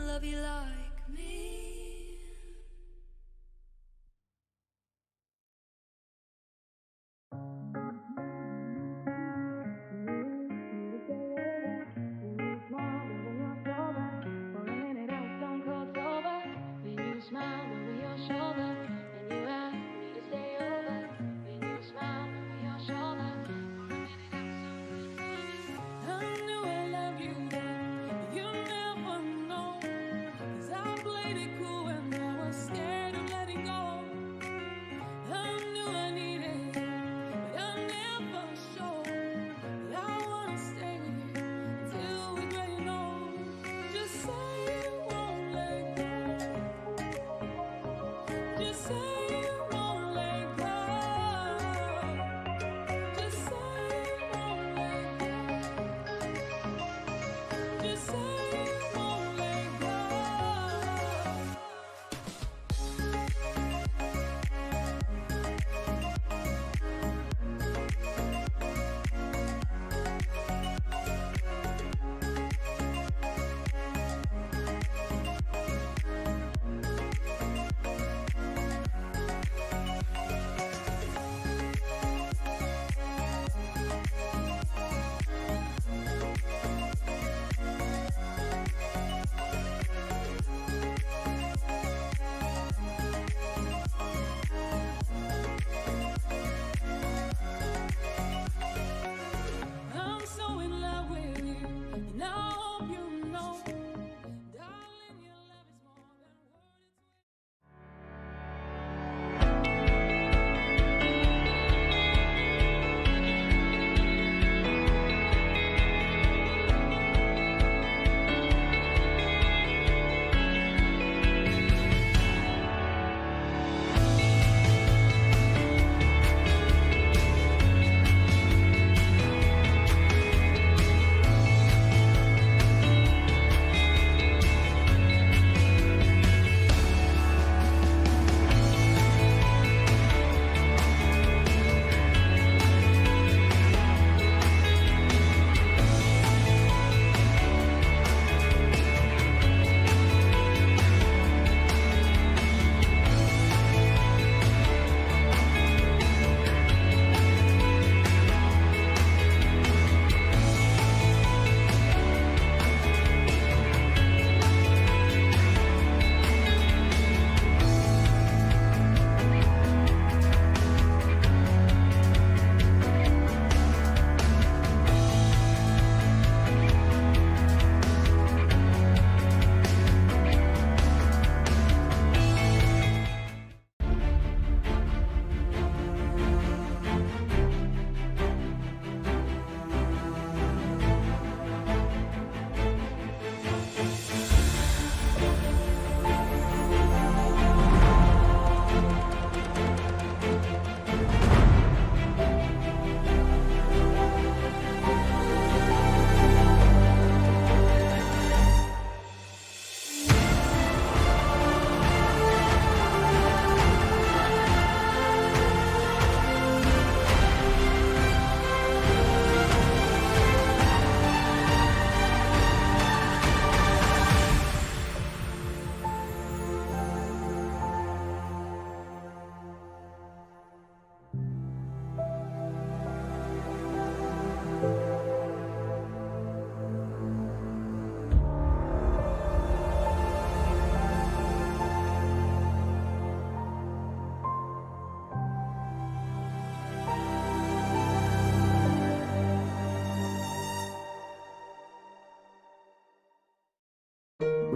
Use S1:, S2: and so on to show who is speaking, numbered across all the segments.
S1: love you like me.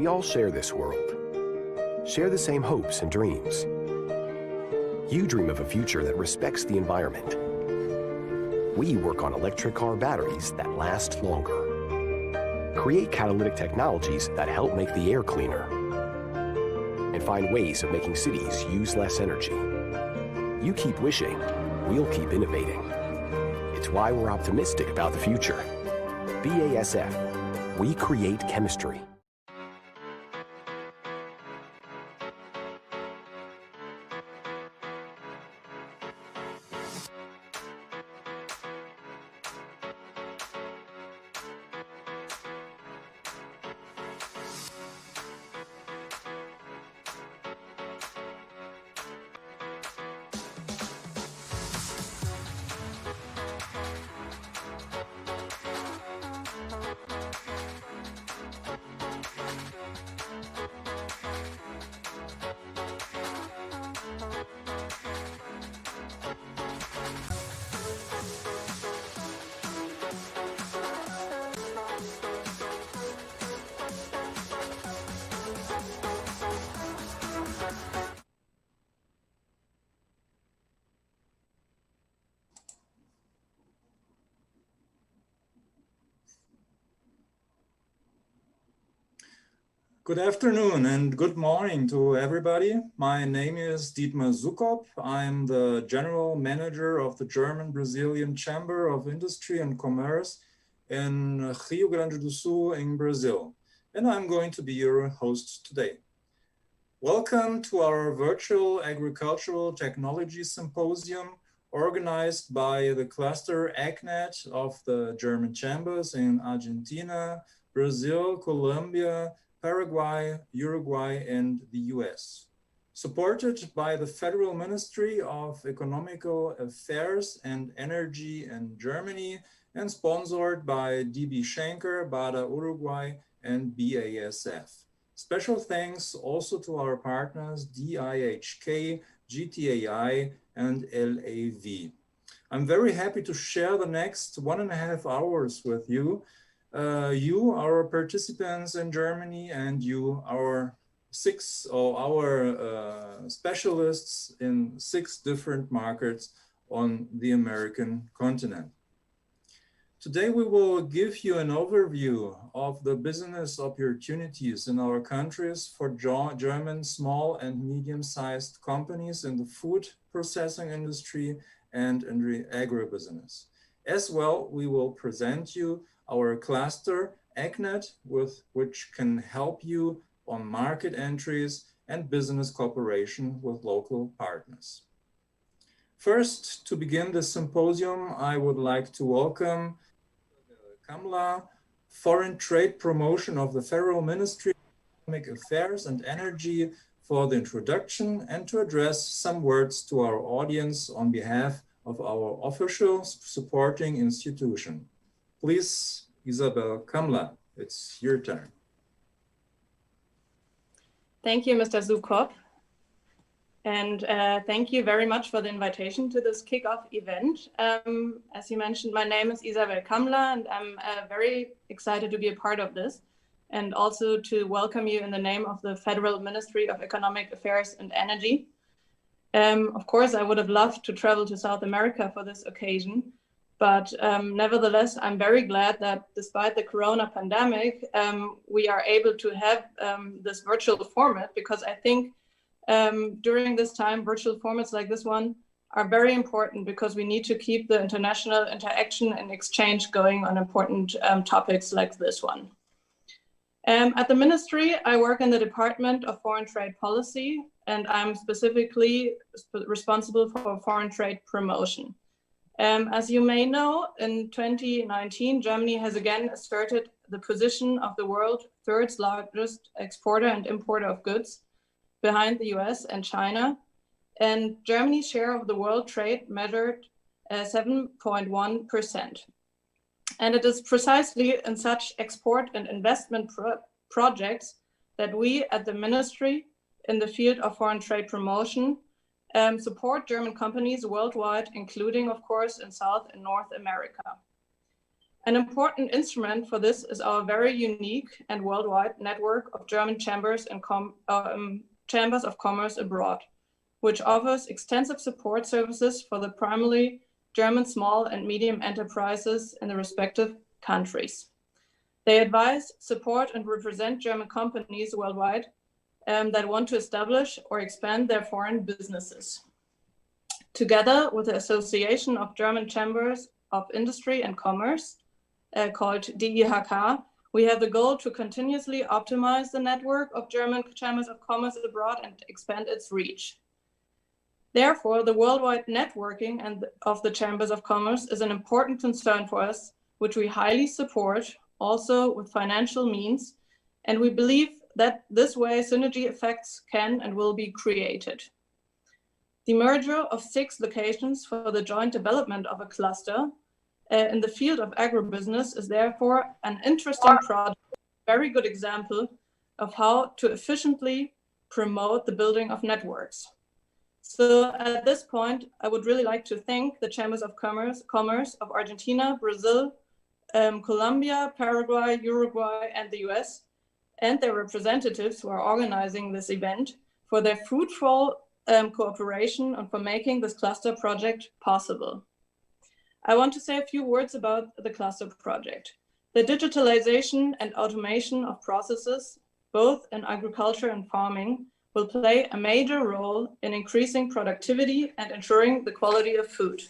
S2: We all share this world, share the same hopes and dreams. You dream of a future that respects the environment. We work on electric car batteries that last longer, create catalytic technologies that help make the air cleaner, and find ways of making cities use less energy. You keep wishing, we'll keep innovating. It's why we're optimistic about the future. BASF, we create chemistry.
S3: Good afternoon and good morning to everybody. My name is Dietmar Sukop. I'm the General Manager of the German-Brazilian Chamber of Industry and Commerce in Rio Grande do Sul in Brazil. And I'm going to be your host today. Welcome to our virtual Agricultural Technology Symposium organized by the cluster AgNet of the German chambers in Argentina, Brazil, Colombia, Paraguay, Uruguay, and the US. Supported by the Federal Ministry of Economical Affairs and Energy in Germany and sponsored by DB Schenker, BADA Uruguay, and BASF. Special thanks also to our partners DIHK, GTAI, and LAV. I'm very happy to share the next 1.5 hours with you. Our participants in Germany, and you, our specialists in 6 different markets on the American continent. Today, we will give you an overview of the business opportunities in our countries for German small and medium-sized companies in the food processing industry and in the agribusiness. As well, we will present you our cluster, AgNet, which can help you on market entries and business cooperation with local partners. First, to begin the symposium, I would like to welcome Kamla, Foreign Trade Promotion of the Federal Ministry of Economic Affairs and Energy, for the introduction and to address some words to our audience on behalf of our official supporting institution. Please, Isabel Kamla, it's your turn.
S4: Thank you, Mr. Sukop. And thank you very much for the invitation to this kickoff event. As you mentioned, my name is Isabel Kamla, and I'm very excited to be a part of this, and also to welcome you in the name of the Federal Ministry of Economic Affairs and Energy. Of course, I would have loved to travel to South America for this occasion, but nevertheless, I'm very glad that despite the corona pandemic, we are able to have this virtual format, because I think during this time, virtual formats like this one are very important, because we need to keep the international interaction and exchange going on important topics like this one. At the ministry, I work in the Department of Foreign Trade Policy, and I'm specifically responsible for foreign trade promotion. As you may know, in 2019, Germany has again asserted the position of the world's 3rd largest exporter and importer of goods, behind the US and China, and Germany's share of the world trade measured 7.1%. And it is precisely in such export and investment projects that we at the ministry in the field of foreign trade promotion support German companies worldwide, including, of course, in South and North America. An important instrument for this is our very unique and worldwide network of German chambers and chambers of commerce abroad, which offers extensive support services for the primarily German small and medium enterprises in the respective countries. They advise, support, and represent German companies worldwide that want to establish or expand their foreign businesses. Together with the Association of German Chambers of Industry and Commerce, called DIHK, we have the goal to continuously optimize the network of German chambers of commerce abroad and expand its reach. Therefore, the worldwide networking of the chambers of commerce is an important concern for us, which we highly support, also with financial means, and we believe that this way synergy effects can and will be created. The merger of 6 locations for the joint development of a cluster in the field of agribusiness is therefore an interesting project, a very good example of how to efficiently promote the building of networks. So at this point, I would really like to thank the Chambers of Commerce of Argentina, Brazil, Colombia, Paraguay, Uruguay, and the US, and their representatives who are organizing this event for their fruitful cooperation and for making this cluster project possible. I want to say a few words about the cluster project. The digitalization and automation of processes both in agriculture and farming, will play a major role in increasing productivity and ensuring the quality of food.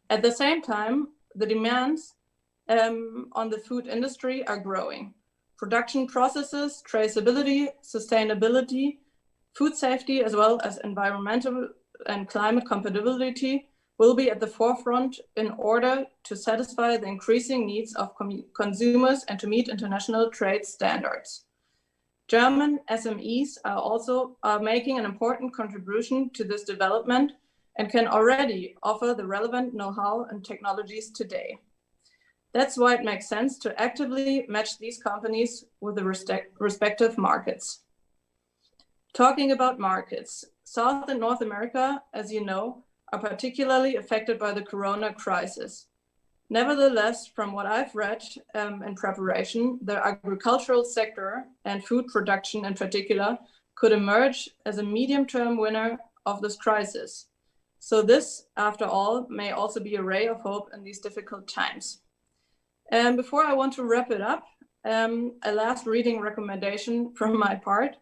S4: At the same time, the demands on the food industry are growing. Production processes, traceability, sustainability, food safety, as well as environmental and climate compatibility will be at the forefront in order to satisfy the increasing needs of consumers and to meet international trade standards. German SMEs are also making an important contribution to this development and can already offer the relevant know-how and technologies today. That's why it makes sense to actively match these companies with the respective markets. Talking about markets, South and North America, as you know, are particularly affected by the corona crisis. Nevertheless, from what I've read in preparation, the agricultural sector and food production in particular could emerge as a medium-term winner of this crisis. So this, after all, may also be a ray of hope in these difficult times. And before I want to wrap it up, a last reading recommendation from my part.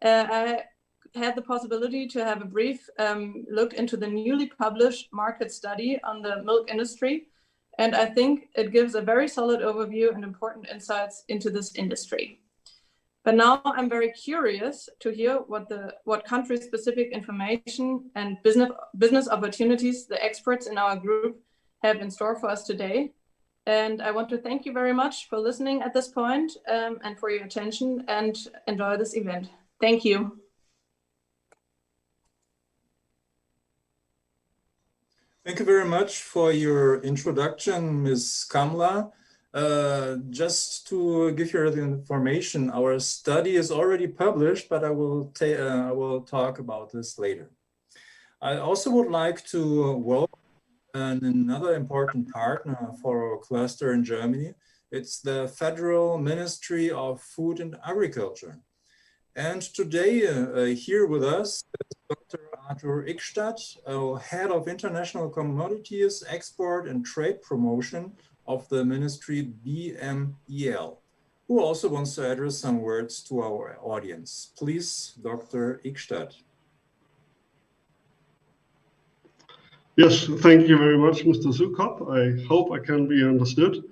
S4: I had the possibility to have a brief look into the newly published market study on the milk industry. And I think it gives a very solid overview and important insights into this industry. But now I'm very curious to hear what country-specific information and business opportunities the experts in our group have in store for us today. And I want to thank you very much for listening at this point and for your attention, and enjoy this event. Thank you.
S3: Thank you very much for your introduction, Ms. Kamla. Just to give you the information, our study is already published, but I will talk about this later. I also would like to welcome another important partner for our cluster in Germany. It's the Federal Ministry of Food and Agriculture. And today here with us is Dr. Arthur Ickstadt, Head of International Commodities, Export and Trade Promotion of the Ministry BMEL, who also wants to address some words to our audience. Please, Dr. Ickstadt.
S5: Yes, thank you very much, Mr. Zukop. I hope I can be understood.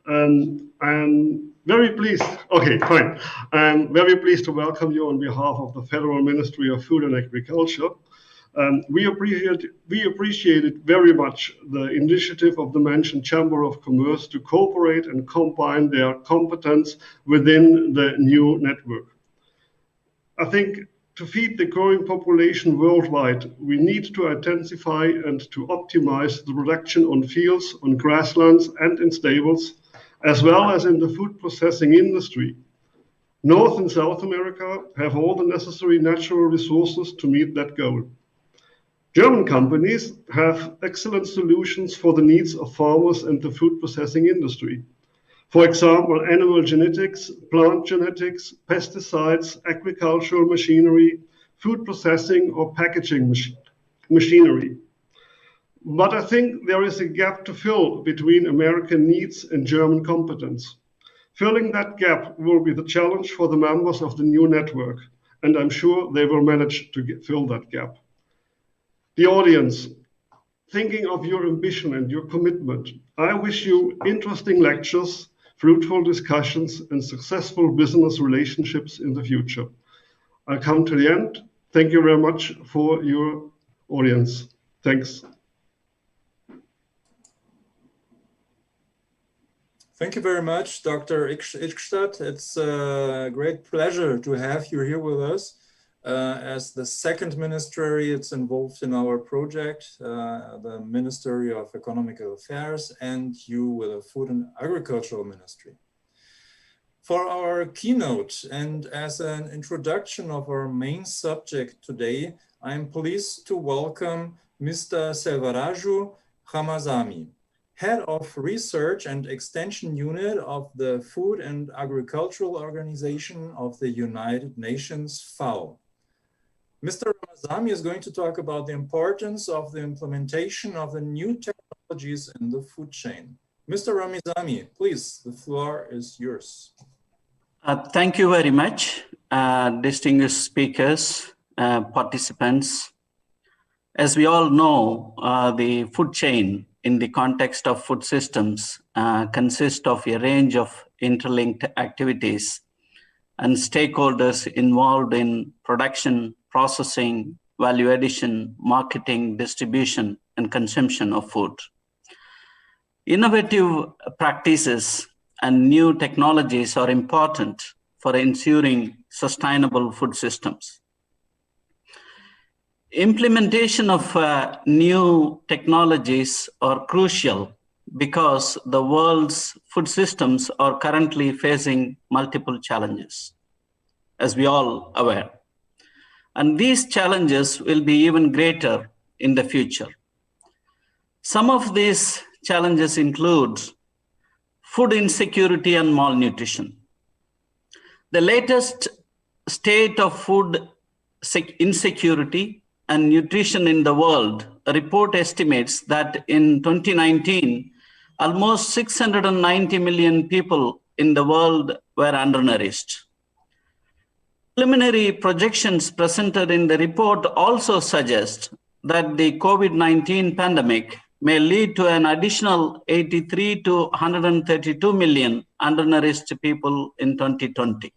S5: I'm very pleased, okay, fine. I'm very pleased to welcome you on behalf of the Federal Ministry of Food and Agriculture. We appreciated very much the initiative of the mentioned Chamber of Commerce to cooperate and combine their competence within the new network. I think to feed the growing population worldwide, we need to intensify and to optimize the production on fields, on grasslands, and in stables, as well as in the food processing industry. North and South America have all the necessary natural resources to meet that goal. German companies have excellent solutions for the needs of farmers and the food processing industry. For example, animal genetics, plant genetics, pesticides, agricultural machinery, food processing or packaging machinery. But I think there is a gap to fill between American needs and German competence. Filling that gap will be the challenge for the members of the new network, and I'm sure they will manage to fill that gap. The audience, thinking of your ambition and your commitment, I wish you interesting lectures, fruitful discussions, and successful business relationships in the future. I come to the end. Thank you very much for your audience. Thanks.
S3: Thank you very much, Dr. Ickstadt. It's a great pleasure to have you here with us. As the second ministry, it's involved in our project, the Ministry of Economic Affairs, and you with the Food and Agricultural Ministry. For our keynote and as an introduction of our main subject today, I am pleased to welcome Mr. Selvaraju Ramazani, Head of Research and Extension Unit of the Food and Agricultural Organization of the United Nations, FAO. Mr. Ramazani is going to talk about the importance of the implementation of the new technologies in the food chain. Mr. Ramazani, please, the floor is yours.
S6: Thank you very much, distinguished speakers, participants. As we all know, the food chain in the context of food systems consists of a range of interlinked activities and stakeholders involved in production, processing, value addition, marketing, distribution, and consumption of food. Innovative practices and new technologies are important for ensuring sustainable food systems. Implementation of new technologies are crucial because the world's food systems are currently facing multiple challenges, as we all aware. And these challenges will be even greater in the future. Some of these challenges include food insecurity and malnutrition. The latest state of food insecurity and nutrition in the world, a report estimates that in 2019, almost 690 million people in the world were undernourished. Preliminary projections presented in the report also suggest that the COVID-19 pandemic may lead to an additional 83 to 132 million undernourished people in 2020.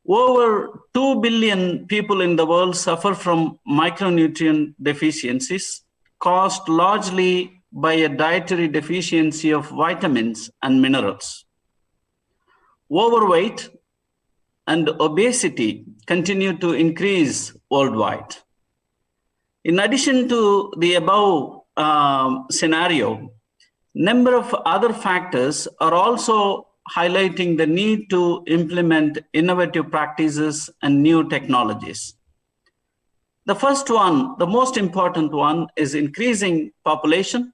S6: Over 2 billion people in the world suffer from micronutrient deficiencies caused largely by a dietary deficiency of vitamins and minerals. Overweight and obesity continue to increase worldwide. In addition to the above scenario, number of other factors are also highlighting the need to implement innovative practices and new technologies. The first one, the most important one, is increasing population.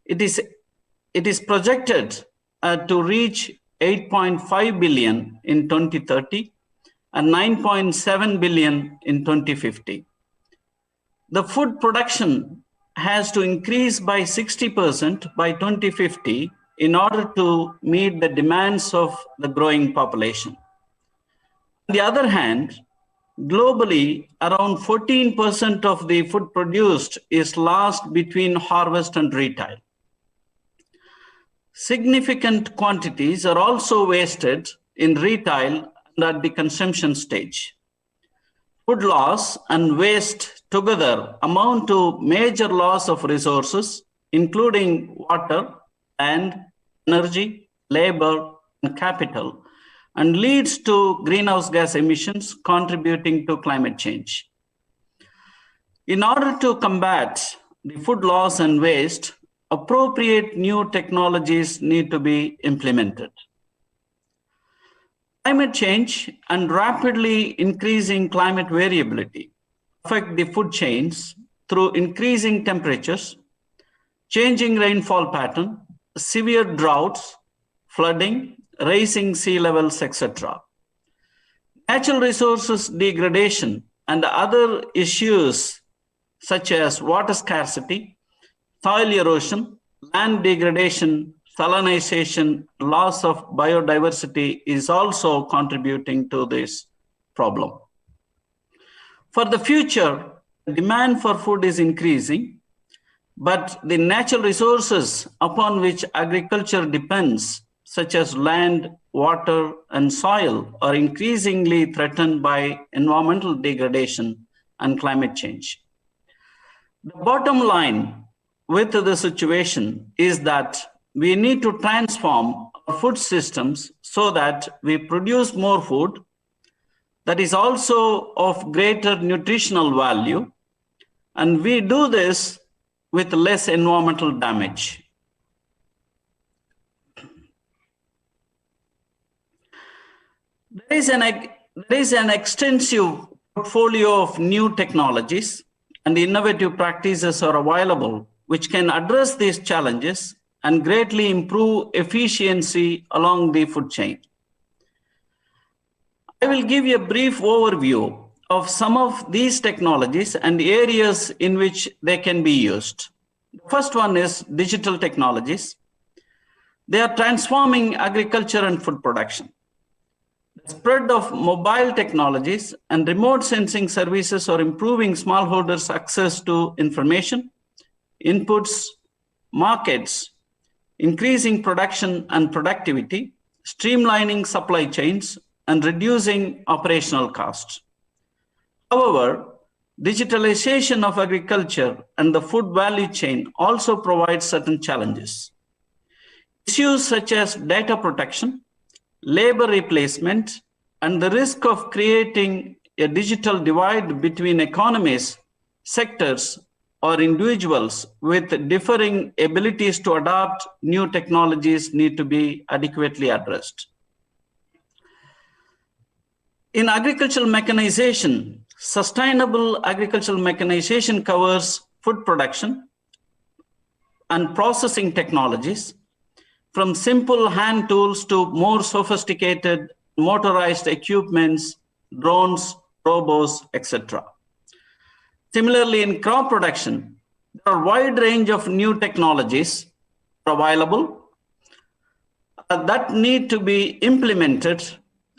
S6: It is projected to reach 8.5 billion in 2030 and 9.7 billion in 2050. The food production has to increase by 60% by 2050 in order to meet the demands of the growing population. On the other hand, globally, around 14% of the food produced is lost between harvest and retail. Significant quantities are also wasted in retail and at the consumption stage. Food loss and waste together amount to major loss of resources, including water, and energy, labor, and capital, and leads to greenhouse gas emissions contributing to climate change. In order to combat the food loss and waste, appropriate new technologies need to be implemented. Climate change and rapidly increasing climate variability affect the food chains through increasing temperatures, changing rainfall pattern, severe droughts, flooding, rising sea levels, etc. Natural resources degradation and other issues such as water scarcity, soil erosion, land degradation, salinization, loss of biodiversity is also contributing to this problem. For the future, demand for food is increasing, but the natural resources upon which agriculture depends, such as land, water, and soil, are increasingly threatened by environmental degradation and climate change. The bottom line with the situation is that we need to transform our food systems so that we produce more food that is also of greater nutritional value, and we do this with less environmental damage. There is an extensive portfolio of new technologies and innovative practices are available which can address these challenges and greatly improve efficiency along the food chain. I will give you a brief overview of some of these technologies and areas in which they can be used. The first one is digital technologies. They are transforming agriculture and food production. The spread of mobile technologies and remote sensing services are improving smallholders' access to information, inputs, markets, increasing production and productivity, streamlining supply chains, and reducing operational costs. However, digitalization of agriculture and the food value chain also provides certain challenges. Issues such as data protection, labor replacement, and the risk of creating a digital divide between economies, sectors, or individuals with differing abilities to adopt new technologies need to be adequately addressed. In agricultural mechanization, sustainable agricultural mechanization covers food production and processing technologies, from simple hand tools to more sophisticated motorized equipments, drones, robots, etc. Similarly, in crop production, there are a wide range of new technologies available that need to be implemented.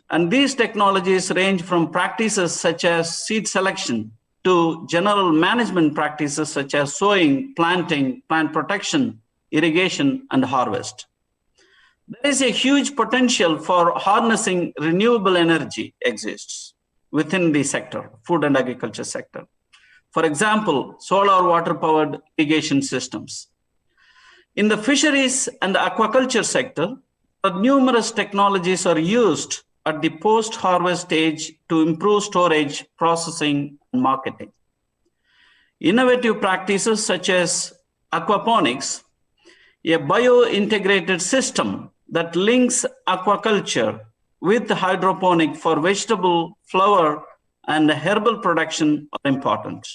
S6: And these technologies range from practices such as seed selection to general management practices such as sowing, planting, plant protection, irrigation, and harvest. There is a huge potential for harnessing renewable energy exists within the sector, food and agriculture sector. For example, solar water-powered irrigation systems. In the fisheries and aquaculture sector, numerous technologies are used at the post-harvest stage to improve storage, processing, and marketing. Innovative practices such as aquaponics, a bio-integrated system that links aquaculture with hydroponic for vegetable, flower, and herbal production are important.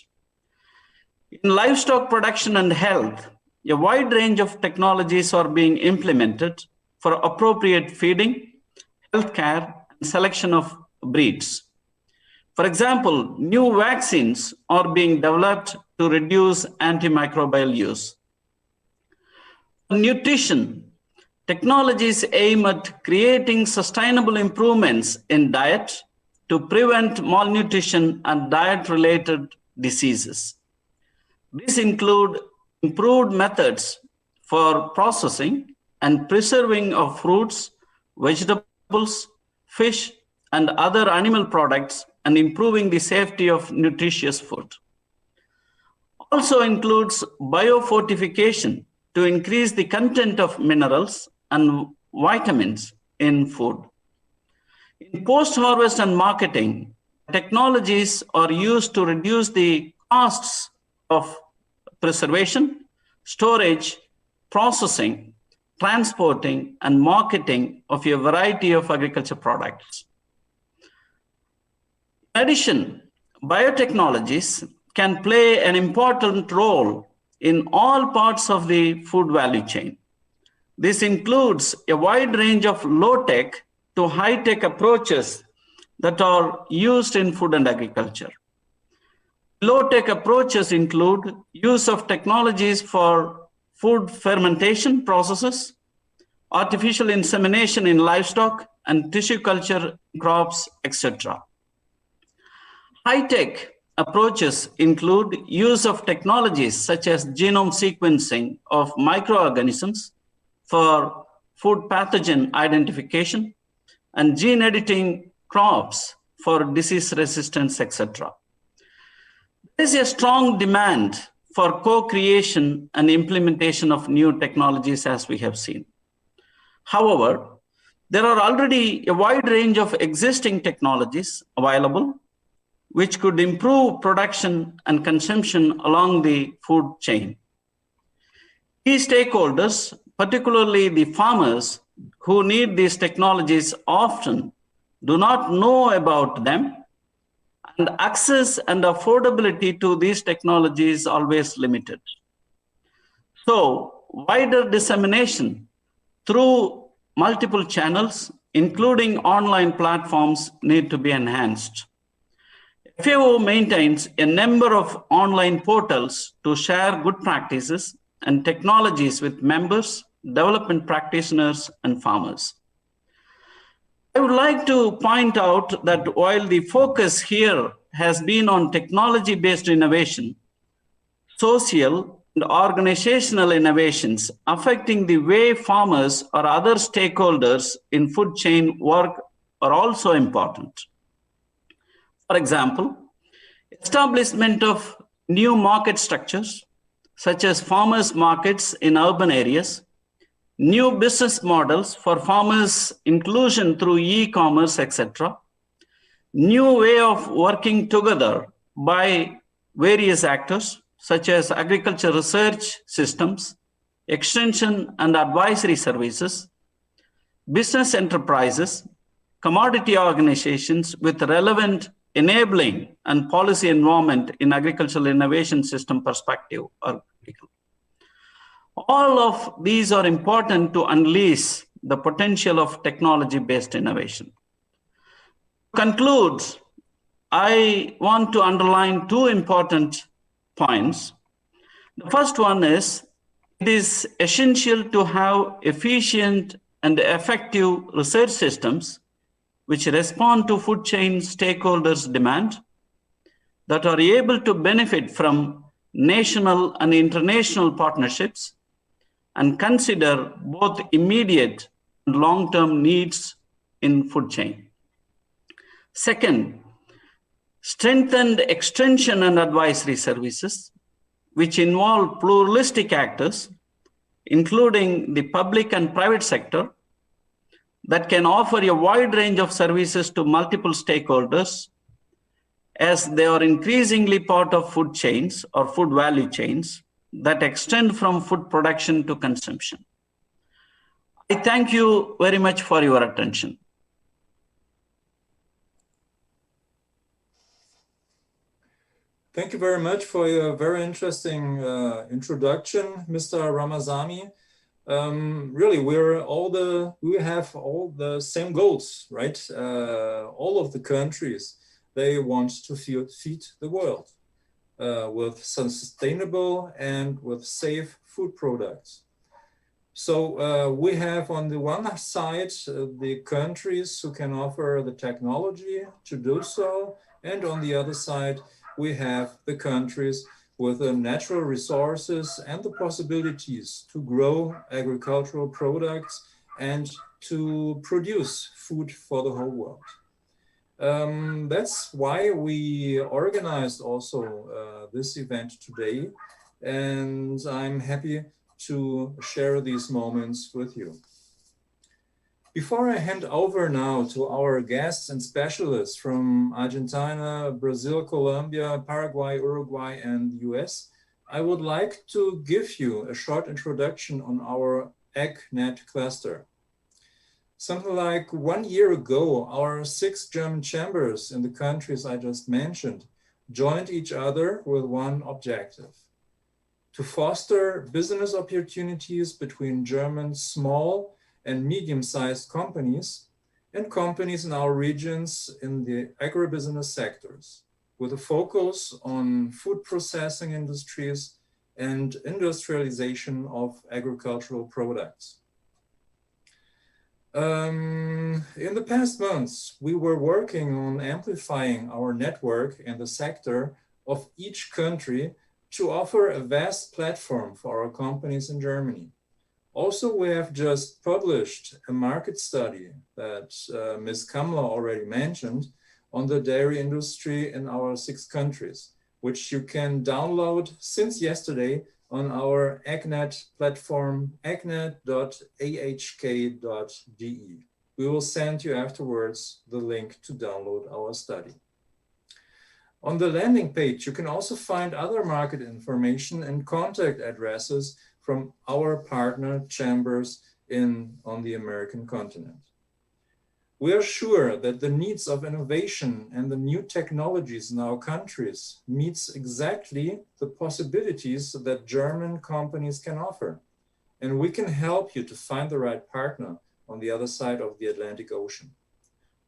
S6: In livestock production and health, a wide range of technologies are being implemented for appropriate feeding, healthcare, and selection of breeds. For example, new vaccines are being developed to reduce antimicrobial use. Nutrition, technologies aim at creating sustainable improvements in diet to prevent malnutrition and diet-related diseases. These include improved methods for processing and preserving of fruits, vegetables, fish, and other animal products, and improving the safety of nutritious food. Also includes biofortification to increase the content of minerals and vitamins in food. In post-harvest and marketing, technologies are used to reduce the costs of preservation, storage, processing, transporting, and marketing of a variety of agriculture products. In addition, biotechnologies can play an important role in all parts of the food value chain. This includes a wide range of low-tech to high-tech approaches that are used in food and agriculture. Low-tech approaches include use of technologies for food fermentation processes, artificial insemination in livestock, and tissue culture crops, etc. High-tech approaches include use of technologies such as genome sequencing of microorganisms for food pathogen identification and gene editing crops for disease resistance, etc. There is a strong demand for co-creation and implementation of new technologies, as we have seen. However, there are already a wide range of existing technologies available which could improve production and consumption along the food chain. Key stakeholders, particularly the farmers who need these technologies, often do not know about them, and access and affordability to these technologies is always limited. So, wider dissemination through multiple channels, including online platforms, need to be enhanced. FAO maintains a number of online portals to share good practices and technologies with members, development practitioners, and farmers. I would would like to point out that while the focus here has been on technology-based innovation, social and organizational innovations affecting the way farmers or other stakeholders in food chain work are also important. For example, establishment of new market structures, such as farmers' markets in urban areas, new business models for farmers' inclusion through e-commerce, etc., new way of working together by various actors, such as agriculture research systems, extension and advisory services, business enterprises, commodity organizations with relevant enabling and policy environment in agricultural innovation system perspective are critical. All of these are important to unleash the potential of technology-based innovation. To conclude, I want to underline two important points. The first one is, it is essential to have efficient and effective research systems which respond to food chain stakeholders' demand, that are able to benefit from national and international partnerships and consider both immediate and long-term needs in food chain. Second, strengthened extension and advisory services, which involve pluralistic actors, including the public and private sector, that can offer a wide range of services to multiple stakeholders, as they are increasingly part of food chains or food value chains that extend from food production to consumption. I thank you very much for your attention.
S3: Thank you very much for your very interesting introduction, Mr. Ramazani. Really, we have all the same goals, right? All of the countries, they want to feed the world with sustainable and with safe food products. So we have on the one side the countries who can offer the technology to do so, and on the other side we have the countries with the natural resources and the possibilities to grow agricultural products and to produce food for the whole world. That's why we organized also this event today, and I'm happy to share these moments with you. Before I hand over now to our guests and specialists from Argentina, Brazil, Colombia, Paraguay, Uruguay, and the US, I would like to give you a short introduction on our AgNet cluster. Something like 1 year ago, our 6 German chambers in the countries I just mentioned joined each other with one objective: to foster business opportunities between German small and medium-sized companies and companies in our regions in the agribusiness sectors, with a focus on food processing industries and industrialization of agricultural products. In the past months, we were working on amplifying our network in the sector of each country to offer a vast platform for our companies in Germany. Also, we have just published a market study that Ms. Kamler already mentioned on the dairy industry in our 6 countries, which you can download since yesterday on our AgNet platform, agnet.ahk.de. We will send you afterwards the link to download our study. On the landing page, you can also find other market information and contact addresses from our partner chambers on the American continent. We are sure that the needs of innovation and the new technologies in our countries meets exactly the possibilities that German companies can offer. And we can help you to find the right partner on the other side of the Atlantic Ocean,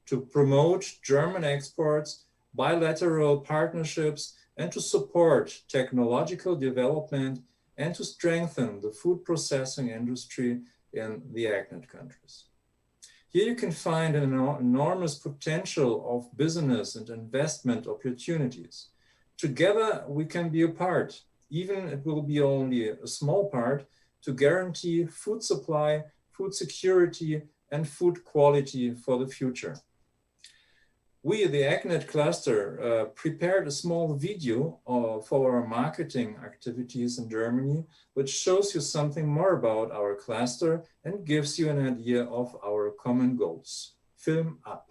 S3: to promote German exports, bilateral partnerships, and to support technological development and to strengthen the food processing industry in the AgNet countries. Here you can find an enormous potential of business and investment opportunities. Together we can be a part, even it will be only a small part, to guarantee food supply, food security, and food quality for the future. We, the AgNet cluster, prepared a small video for our marketing activities in Germany, which shows you something more about our cluster and gives you an idea of our common goals. Film ab.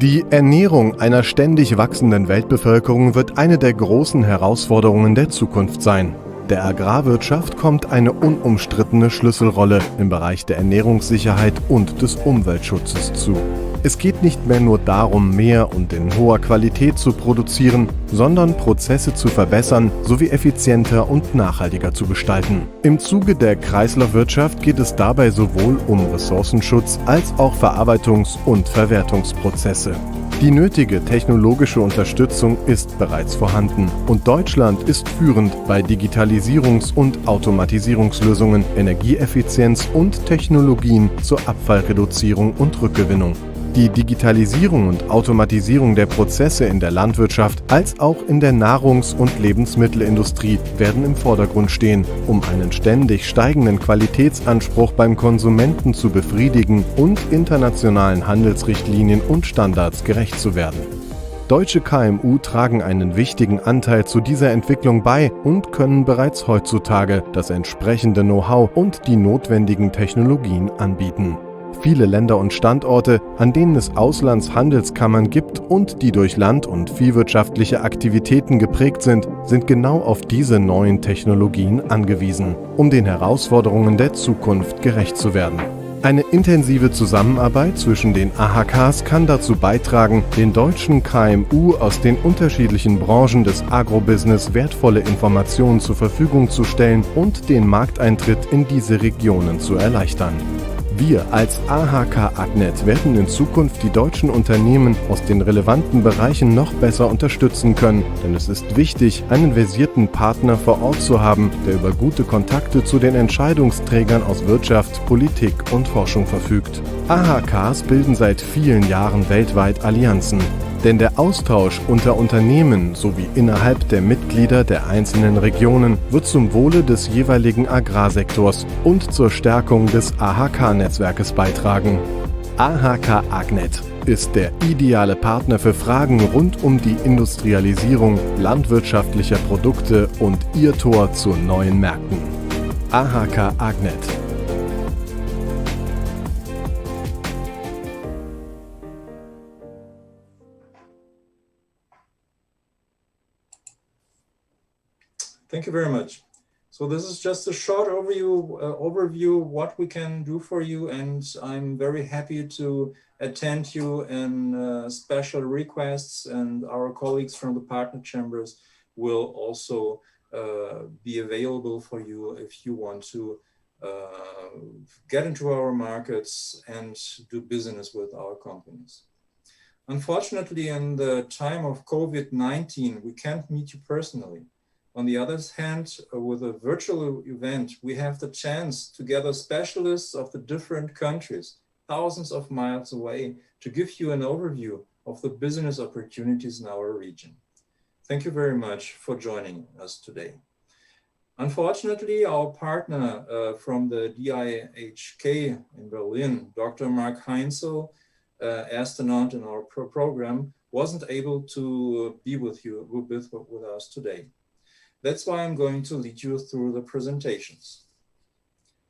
S7: Die Ernährung einer ständig wachsenden Weltbevölkerung wird eine der großen Herausforderungen der Zukunft sein. Der Agrarwirtschaft kommt eine unumstrittene Schlüsselrolle im Bereich der Ernährungssicherheit und des Umweltschutzes zu. Es geht nicht mehr nur darum, mehr und in hoher Qualität zu produzieren, sondern Prozesse zu verbessern sowie effizienter und nachhaltiger zu gestalten. Im Zuge der Kreislaufwirtschaft geht es dabei sowohl um Ressourcenschutz als auch Verarbeitungs- und Verwertungsprozesse. Die nötige technologische Unterstützung ist bereits vorhanden und Deutschland ist führend bei Digitalisierungs- und Automatisierungslösungen, Energieeffizienz und Technologien zur Abfallreduzierung und Rückgewinnung. Die Digitalisierung und Automatisierung der Prozesse in der Landwirtschaft als auch in der Nahrungs- und Lebensmittelindustrie werden im Vordergrund stehen, um einen ständig steigenden Qualitätsanspruch beim Konsumenten zu befriedigen und internationalen Handelsrichtlinien und Standards gerecht zu werden. Deutsche KMU tragen einen wichtigen Anteil zu dieser Entwicklung bei und können bereits heutzutage das entsprechende Know-how und die notwendigen Technologien anbieten. Viele Länder und Standorte, an denen es Auslandshandelskammern gibt und die durch land- und viehwirtschaftliche Aktivitäten geprägt sind, sind genau auf diese neuen Technologien angewiesen, um den Herausforderungen der Zukunft gerecht zu werden. Eine intensive Zusammenarbeit zwischen den AHKs kann dazu beitragen, den deutschen KMU aus den unterschiedlichen Branchen des Agrobusiness wertvolle Informationen zur Verfügung zu stellen und den Markteintritt in diese Regionen zu erleichtern. Wir als AHK AgNet werden in Zukunft die deutschen Unternehmen aus den relevanten Bereichen noch besser unterstützen können, denn es ist wichtig, einen versierten Partner vor Ort zu haben, der über gute Kontakte zu den Entscheidungsträgern aus Wirtschaft, Politik und Forschung verfügt. AHKs bilden seit vielen Jahren weltweit Allianzen. Denn der Austausch unter Unternehmen sowie innerhalb der Mitglieder der einzelnen Regionen wird zum Wohle des jeweiligen Agrarsektors und zur Stärkung des AHK-Netzwerkes beitragen. AHK AgNet ist der ideale Partner für Fragen rund um die Industrialisierung landwirtschaftlicher Produkte und ihr Tor zu neuen Märkten. AHK AgNet.
S3: Thank you very much. So this is just a short overview of what we can do for you, and I'm very happy to attend you in special requests, and our colleagues from the partner chambers will also be available for you if you want to get into our markets and do business with our companies. Unfortunately, in the time of COVID-19, we can't meet you personally. On the other hand, with a virtual event, we have the chance to gather specialists of the different countries, thousands of miles away, to give you an overview of the business opportunities in our region. Thank you very much for joining us today. Unfortunately, our partner from the DIHK in Berlin, Dr. Mark Heinzel, astronaut in our program, wasn't able to be with us today. That's why I'm going to lead you through the presentations.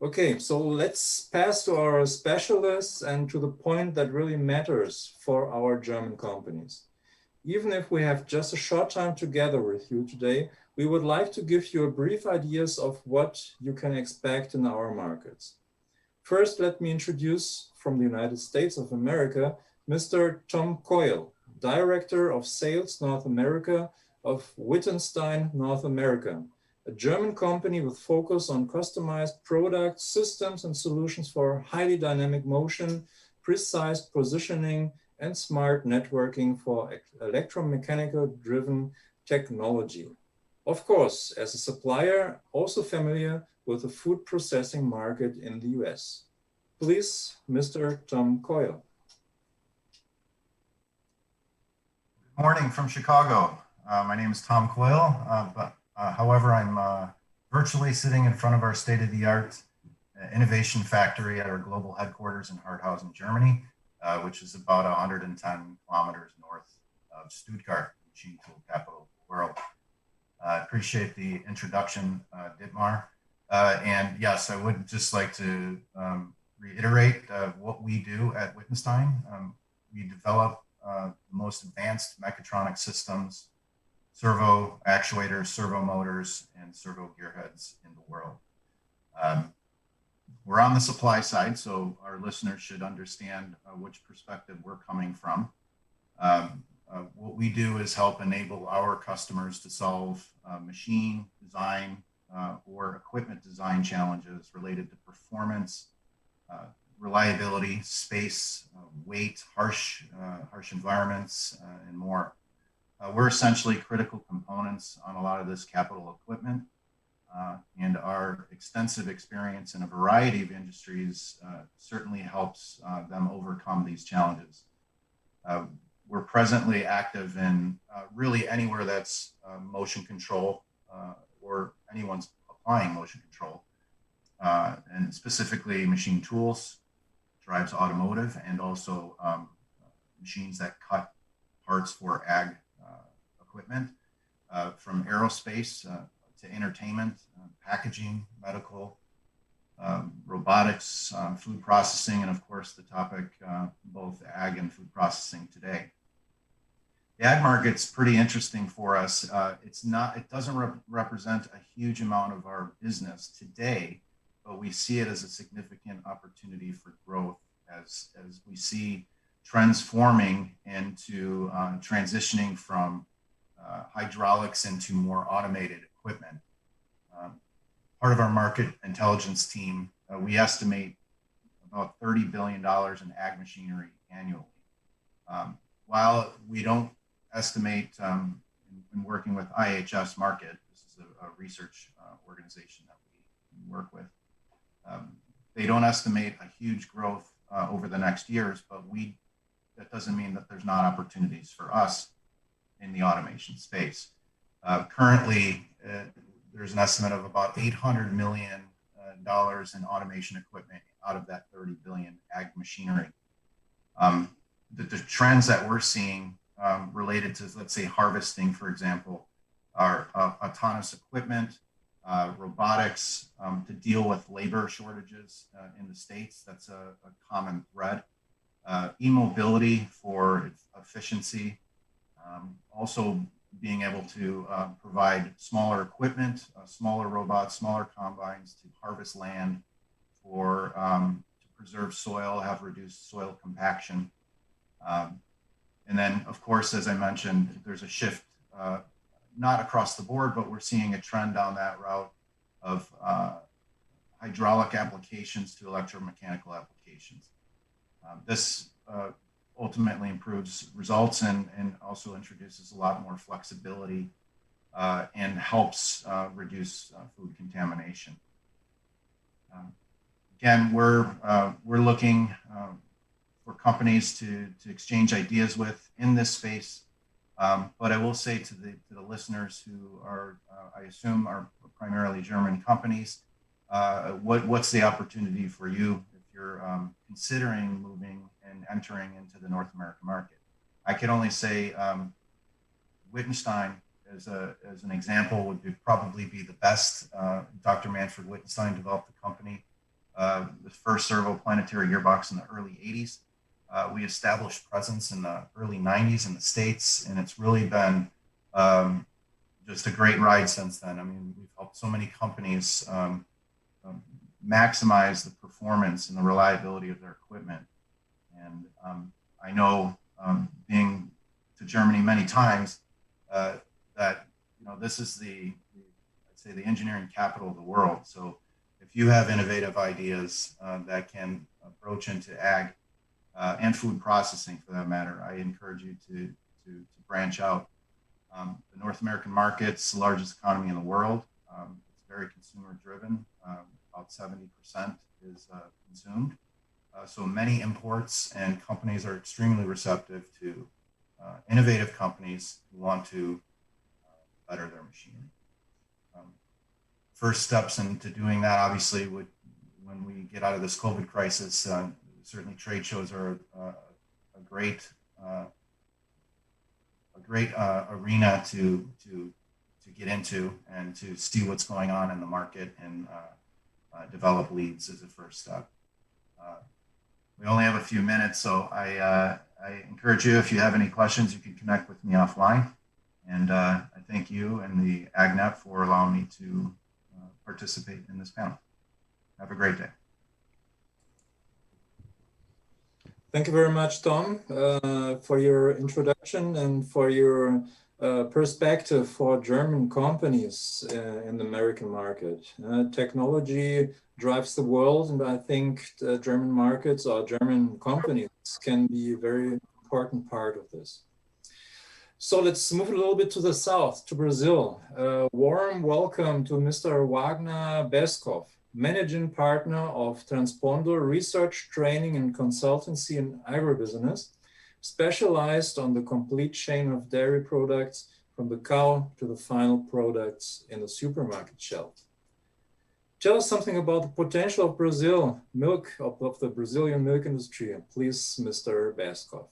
S3: Okay, so let's pass to our specialists and to the point that really matters for our German companies. Even if we have just a short time together with you today, we would like to give you a brief ideas of what you can expect in our markets. First, let me introduce from the United States of America, Mr. Tom Coyle, Director of Sales North America of Wittenstein, North America, a German company with focus on customized products, systems, and solutions for highly dynamic motion, precise positioning, and smart networking for electromechanical driven technology. Of course, as a supplier, also familiar with the food processing market in the US. Please, Mr. Tom Coyle.
S8: Good morning from Chicago. My name is Tom Coyle, however, I'm virtually sitting in front of our state-of-the-art innovation factory at our global headquarters in Harthausen, Germany, which is about 110 kilometers north of Stuttgart, the machine tool capital of the world. I appreciate the introduction, Dietmar. And yes, I would just like to reiterate what we do at Wittgenstein. We develop the most advanced mechatronic systems, servo actuators, servo motors, and servo gearheads in the world. We're on the supply side, so our listeners should understand which perspective we're coming from. What we do is help enable our customers to solve machine design or equipment design challenges related to performance, reliability, space, weight, harsh environments, and more. We're essentially critical components on a lot of this capital equipment, and our extensive experience in a variety of industries certainly helps them overcome these challenges. We're presently active in really anywhere that's motion control or anyone's applying motion control, and specifically machine tools, drives automotive, and also machines that cut parts for ag equipment, from aerospace to entertainment, packaging, medical, robotics, food processing, and of course the topic, both ag and food processing today. The ag market's pretty interesting for us. It doesn't represent a huge amount of our business today, but we see it as a significant opportunity for growth as we see trends forming into transitioning from hydraulics into more automated equipment. Part of our market intelligence team, we estimate about $30 billion in ag machinery annually. While we don't estimate in working with IHS Markit, this is a research organization that we work with, they don't estimate a huge growth over the next years, but that doesn't mean that there's not opportunities for us in the automation space. Currently, there's an estimate of about $800 million in automation equipment out of that 30 billion ag machinery. The trends that we're seeing related to, let's say, harvesting, for example, are autonomous equipment, robotics to deal with labor shortages in the States. That's a common thread. E-mobility for efficiency, also being able to provide smaller equipment, smaller robots, smaller combines to harvest land for to preserve soil, have reduced soil compaction. And then, of course, as I mentioned, there's a shift, not across the board, but we're seeing a trend down that route of hydraulic applications to electromechanical applications. This ultimately improves results and also introduces a lot more flexibility and helps reduce food contamination. Again, we're looking for companies to exchange ideas with in this space. But I will say to the listeners who are, I assume, are primarily German companies, what's the opportunity for you if you're considering moving and entering into the North American market? I can only say Wittgenstein, as an example, would probably be the best. Dr. Manfred Wittgenstein developed the company, the first servo planetary gearbox in the early 80s. We established presence in the early 90s in the States, and it's really been just a great ride since then. I mean, we've helped so many companies maximize the performance and the reliability of their equipment. And I know, being to Germany many times, that this is I'd say the engineering capital of the world. So if you have innovative ideas that can approach into ag and food processing, for that matter, I encourage you to branch out. The North American market's the largest economy in the world. It's very consumer driven. about 70% is consumed. So many imports, and companies are extremely receptive to innovative companies who want to better their machinery. First steps into doing that, obviously, when we get out of this COVID crisis, certainly trade shows are a great arena to get into and to see what's going on in the market and develop leads as a first step. We only have a few minutes, so I encourage you, if you have any questions, you can connect with me offline. And I thank you and the AgNet for allowing me to participate in this panel. Have a great day.
S3: Thank you very much, Tom, for your introduction and for your perspective for German companies in the American market. Technology drives the world, and I think the German markets or German companies can be a very important part of this. So let's move a little bit to the south, to Brazil. Warm welcome to Mr. Wagner Beskov, Managing Partner of Transponder Research, Training and Consultancy in Agribusiness, specialized on the complete chain of dairy products from the cow to the final products in the supermarket shelf. Tell us something about the potential of Brazil, of the Brazilian milk industry, please, Mr. Beskov.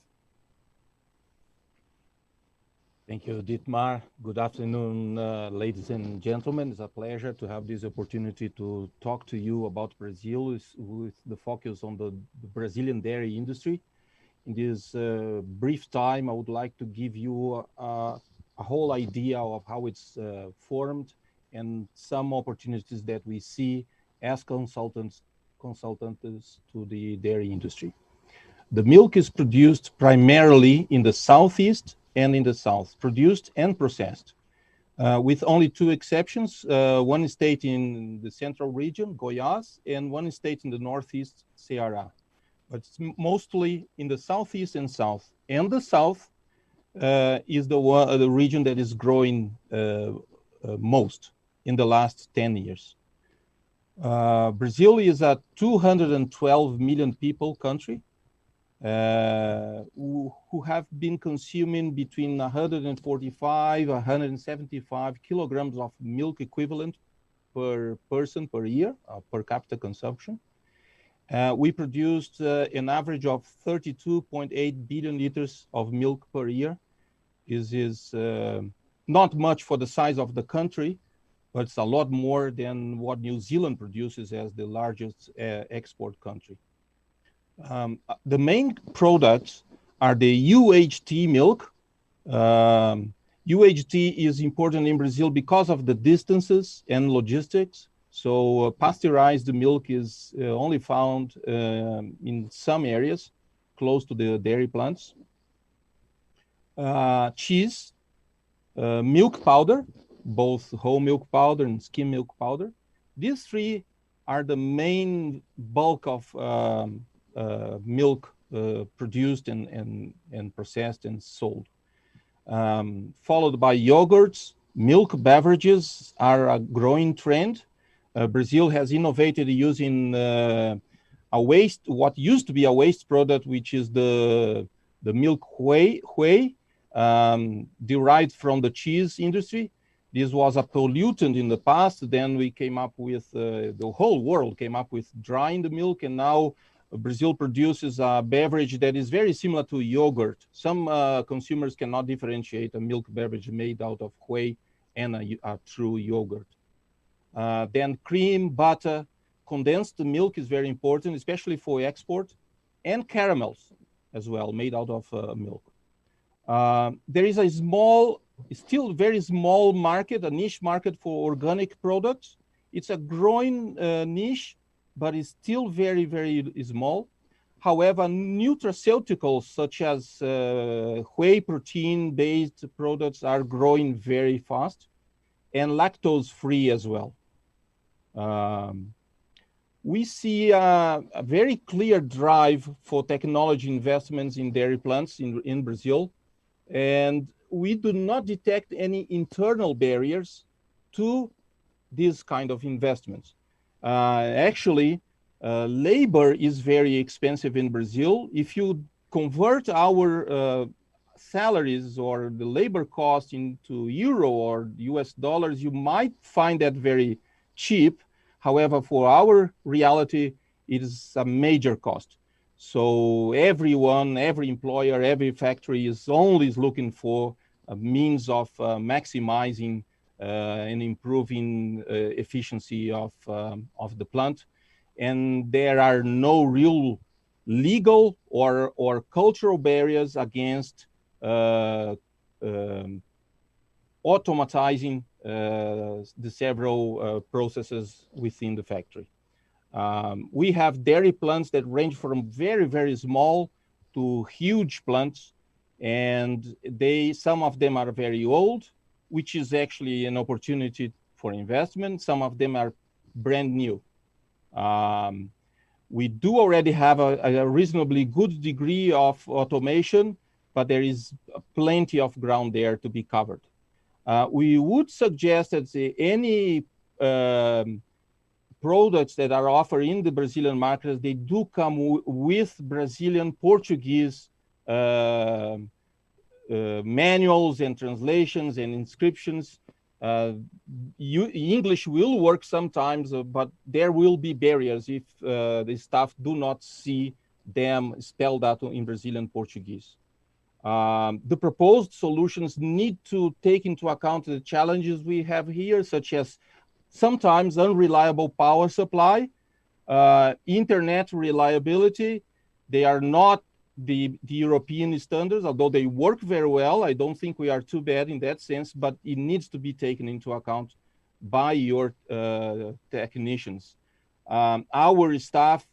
S9: Thank you, Dietmar. Good afternoon, ladies and gentlemen. It's a pleasure to have this opportunity to talk to you about Brazil with the focus on the Brazilian dairy industry. In this brief time, I would like to give you a whole idea of how it's formed and some opportunities that we see as consultants to the dairy industry. The milk is produced primarily in the southeast and in the south, produced and processed, with only two exceptions. One state in the central region, Goiás, and one state in the northeast, Ceará. But it's mostly in the southeast and south. And the south is the region that is growing most in the last 10 years. Brazil is a 212 million people country, who have been consuming between 145, 175 kilograms of milk equivalent per person per year, per capita consumption. We produced an average of 32.8 billion liters of milk per year. This is not much for the size of the country, but it's a lot more than what New Zealand produces as the largest export country. The main products are the UHT milk. UHT is important in Brazil because of the distances and logistics. So pasteurized milk is only found in some areas close to the dairy plants. Cheese, milk powder, both whole milk powder and skim milk powder. These three are the main bulk of milk produced and processed and sold. Followed by yogurts. Milk beverages are a growing trend. Brazil has innovated using what used to be a waste product, which is the milk whey, derived from the cheese industry. This was a pollutant in the past. Then we came up with, the whole world came up with drying the milk, and now Brazil produces a beverage that is very similar to yogurt. Some consumers cannot differentiate a milk beverage made out of whey and a true yogurt. Then cream, butter, condensed milk is very important, especially for export, and caramels as well, made out of milk. There is a still very small market, a niche market for organic products. It's a growing niche, but it's still very, very small. However, nutraceuticals such as whey protein-based products are growing very fast, and lactose-free as well. We see a very clear drive for technology investments in dairy plants in Brazil, and we do not detect any internal barriers to these kind of investments. Actually, labor is very expensive in Brazil. If you convert our salaries or the labor cost into euro or US dollars, you might find that very cheap. However, for our reality, it is a major cost. So everyone, every employer, every factory is always looking for a means of maximizing and improving efficiency of the plant. And there are no real legal or cultural barriers against automatizing the several processes within the factory. We have dairy plants that range from very, very small to huge plants, and some of them are very old, which is actually an opportunity for investment. Some of them are brand new. We do already have a reasonably good degree of automation, but there is plenty of ground there to be covered. We would suggest that any products that are offered in the Brazilian market, they do come with Brazilian Portuguese manuals and translations and inscriptions. English will work sometimes, but there will be barriers if the staff do not see them spelled out in Brazilian Portuguese. The proposed solutions need to take into account the challenges we have here, such as sometimes unreliable power supply, internet reliability. They are not the European standards, although they work very well. I don't think we are too bad in that sense, but it needs to be taken into account by your technicians. Our staff,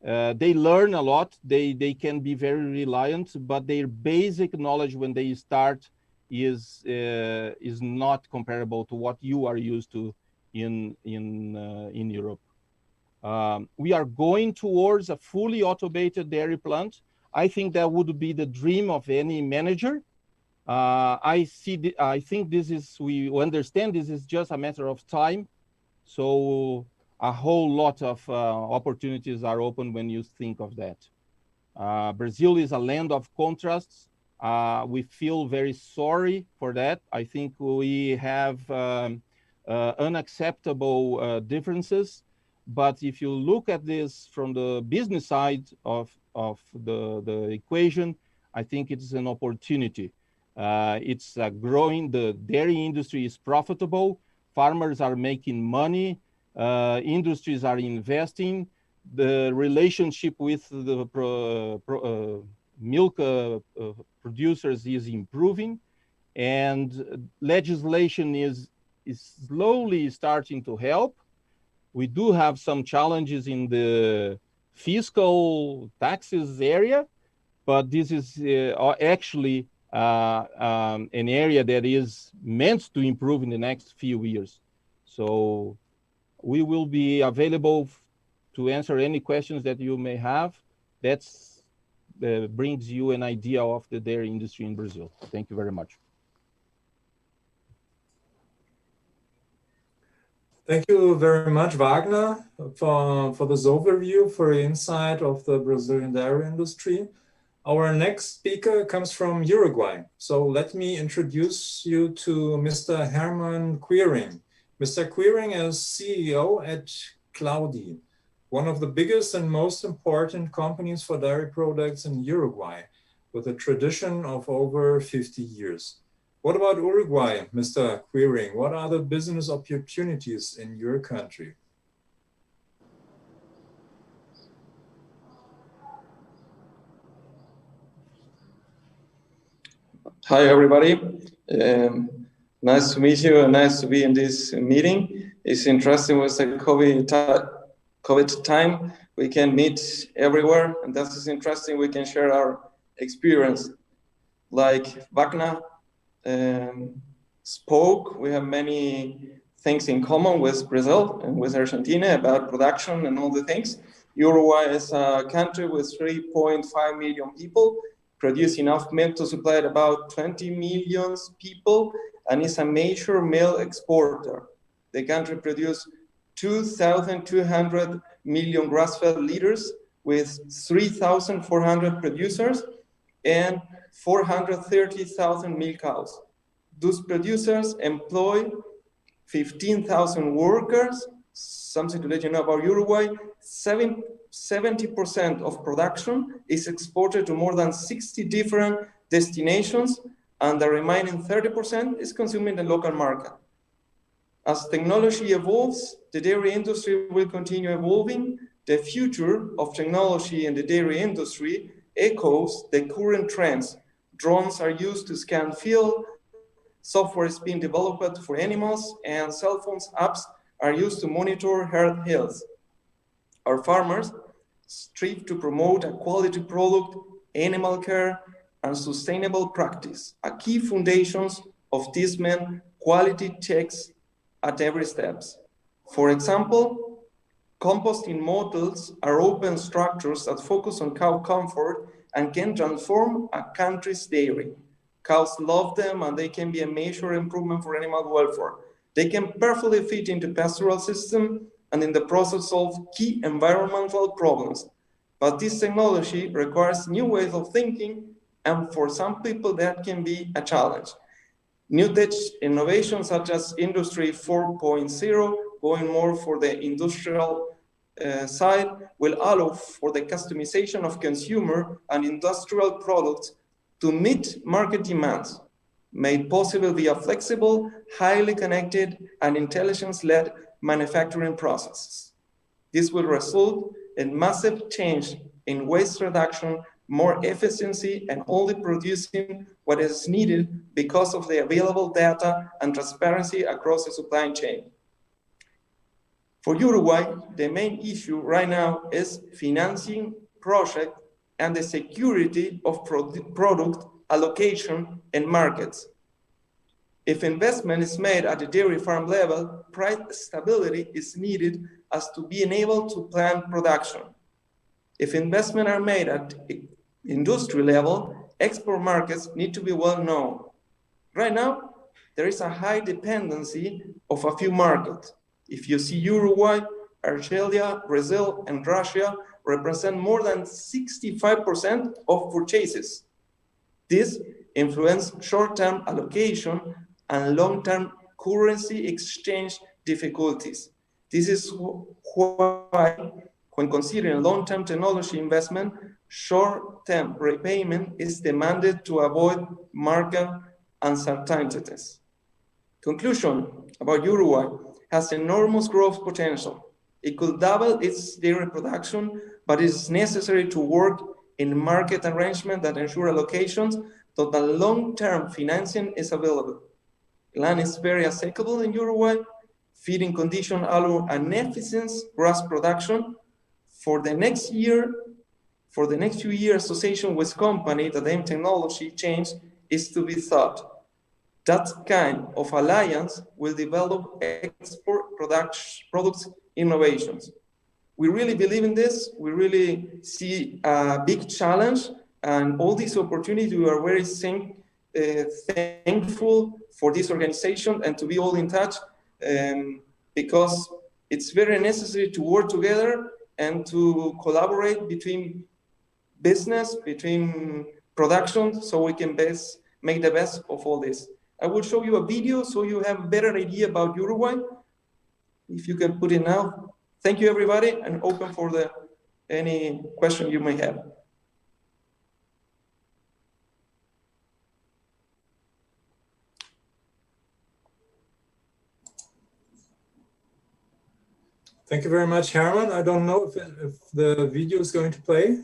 S9: they learn a lot. They can be very reliant, but their basic knowledge when they start is not comparable to what you are used to in Europe. We are going towards a fully automated dairy plant. I think that would be the dream of any manager. I think we understand this is just a matter of time. So a whole lot of opportunities are open when you think of that. Brazil is a land of contrasts. We feel very sorry for that. I think we have unacceptable differences. But if you look at this from the business side of the equation, I think it's an opportunity. It's growing. The dairy industry is profitable. Farmers are making money. Industries are investing. The relationship with the milk producers is improving, and legislation is slowly starting to help. We do have some challenges in the fiscal taxes area, but this is actually an area that is meant to improve in the next few years. So we will be available to answer any questions that you may have. That brings you an idea of the dairy industry in Brazil. Thank you very much.
S3: Thank you very much, Wagner, for this overview, for the insight of the Brazilian dairy industry. Our next speaker comes from Uruguay. So let me introduce you to Mr. Herman Quiring. Mr. Quiring is CEO at Claudi, one of the biggest and most important companies for dairy products in Uruguay, with a tradition of over 50 years. What about Uruguay, Mr. Quiring? What are the business opportunities in your country?
S10: Hi, everybody. Nice to meet you and nice to be in this meeting. It's interesting with the COVID time. We can meet everywhere, and that is interesting. We can share our experience. Like Wagner spoke, we have many things in common with Brazil and with Argentina about production and all the things. Uruguay is a country with 3.5 million people, produce enough milk to supply about 20 million people, and is a major milk exporter. The country produces 2,200 million grass-fed liters with 3,400 producers and 430,000 milk cows. Those producers employ 15,000 workers. Something to let you know about Uruguay, 70% of production is exported to more than 60 different destinations, and the remaining 30% is consumed in the local market. As technology evolves, the dairy industry will continue evolving. The future of technology in the dairy industry echoes the current trends. Drones are used to scan field, software is being developed for animals, and cell phones apps are used to monitor herd health. Our farmers strive to promote a quality product, animal care, and sustainable practice. A key foundations of this mean quality checks at every steps. For example, composting models are open structures that focus on cow comfort and can transform a country's dairy. Cows love them and they can be a major improvement for animal welfare. They can perfectly fit into pastoral system and in the process solve key environmental problems. But this technology requires new ways of thinking, and for some people that can be a challenge. New tech innovations such as Industry 4.0, going more for the industrial side, will allow for the customization of consumer and industrial products to meet market demands, made possible via flexible, highly connected, and intelligence-led manufacturing processes. This will result in massive change in waste reduction, more efficiency, and only producing what is needed because of the available data and transparency across the supply chain. For Uruguay, the main issue right now is financing project and the security of product allocation and markets. If investment is made at the dairy farm level, price stability is needed as to be enabled to plan production. If investment are made at industry level, export markets need to be well known. Right now, there is a high dependency of a few markets. If you see Uruguay, Argelia, Brazil, and Russia represent more than 65% of purchases. This influences short-term allocation and long-term currency exchange difficulties. This is why, when considering long-term technology investment, short-term repayment is demanded to avoid market uncertainties. Conclusion about Uruguay has enormous growth potential. It could double its dairy production, but it is necessary to work in market arrangement that ensure allocations so that long-term financing is available. Land is very accessible in Uruguay. Feeding conditions allow an efficient grass production. For the next few years, association with companies that aim technology change is to be thought. That kind of alliance will develop export products innovations. We really believe in this. We really see a big challenge, and all these opportunities, we are very thankful for this organization and to be all in touch, because it's very necessary to work together and to collaborate between business, between production, so we can make the best of all this. I will show you a video so you have a better idea about Uruguay. If you can put it now. Thank you, everybody, and open for any question you may have.
S3: Thank you very much, Herman. I don't know if the video is going to play.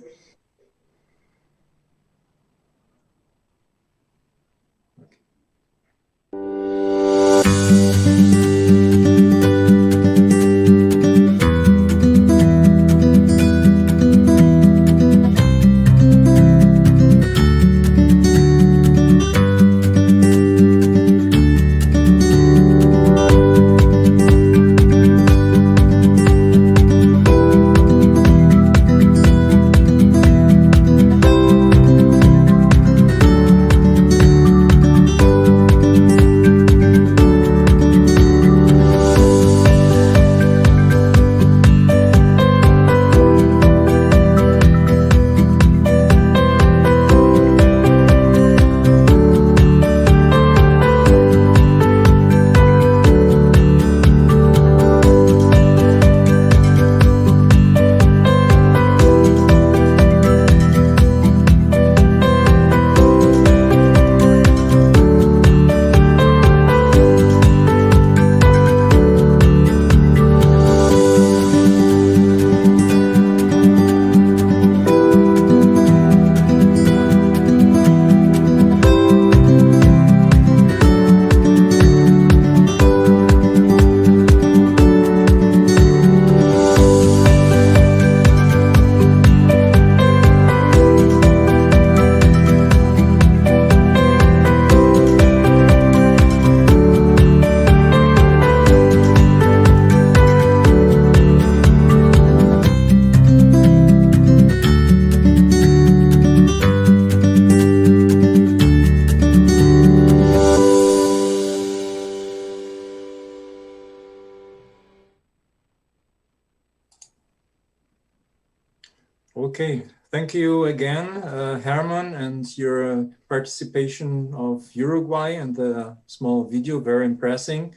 S3: Okay, thank you again, Herman, and your participation of Uruguay and the small video, very impressive.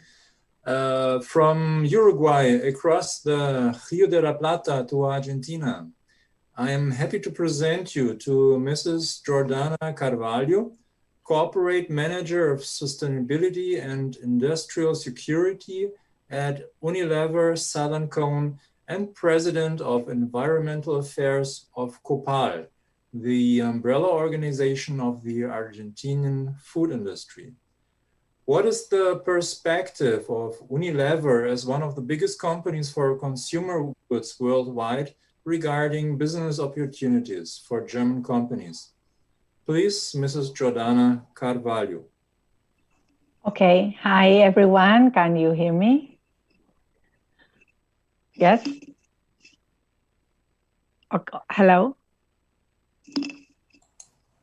S3: From Uruguay across the Rio de la Plata to Argentina, I am happy to present you to Mrs. Jordana Carvalho, Corporate Manager of Sustainability and Industrial Security at Unilever Southern Cone and President of Environmental Affairs of COPAL, the umbrella organization of the Argentinian food industry. What is the perspective of Unilever as one of the biggest companies for consumer goods worldwide regarding business opportunities for German companies? Please, Mrs. Jordana Carvalho.
S11: Okay, hi everyone, can you hear me? Yes? Okay. Hello?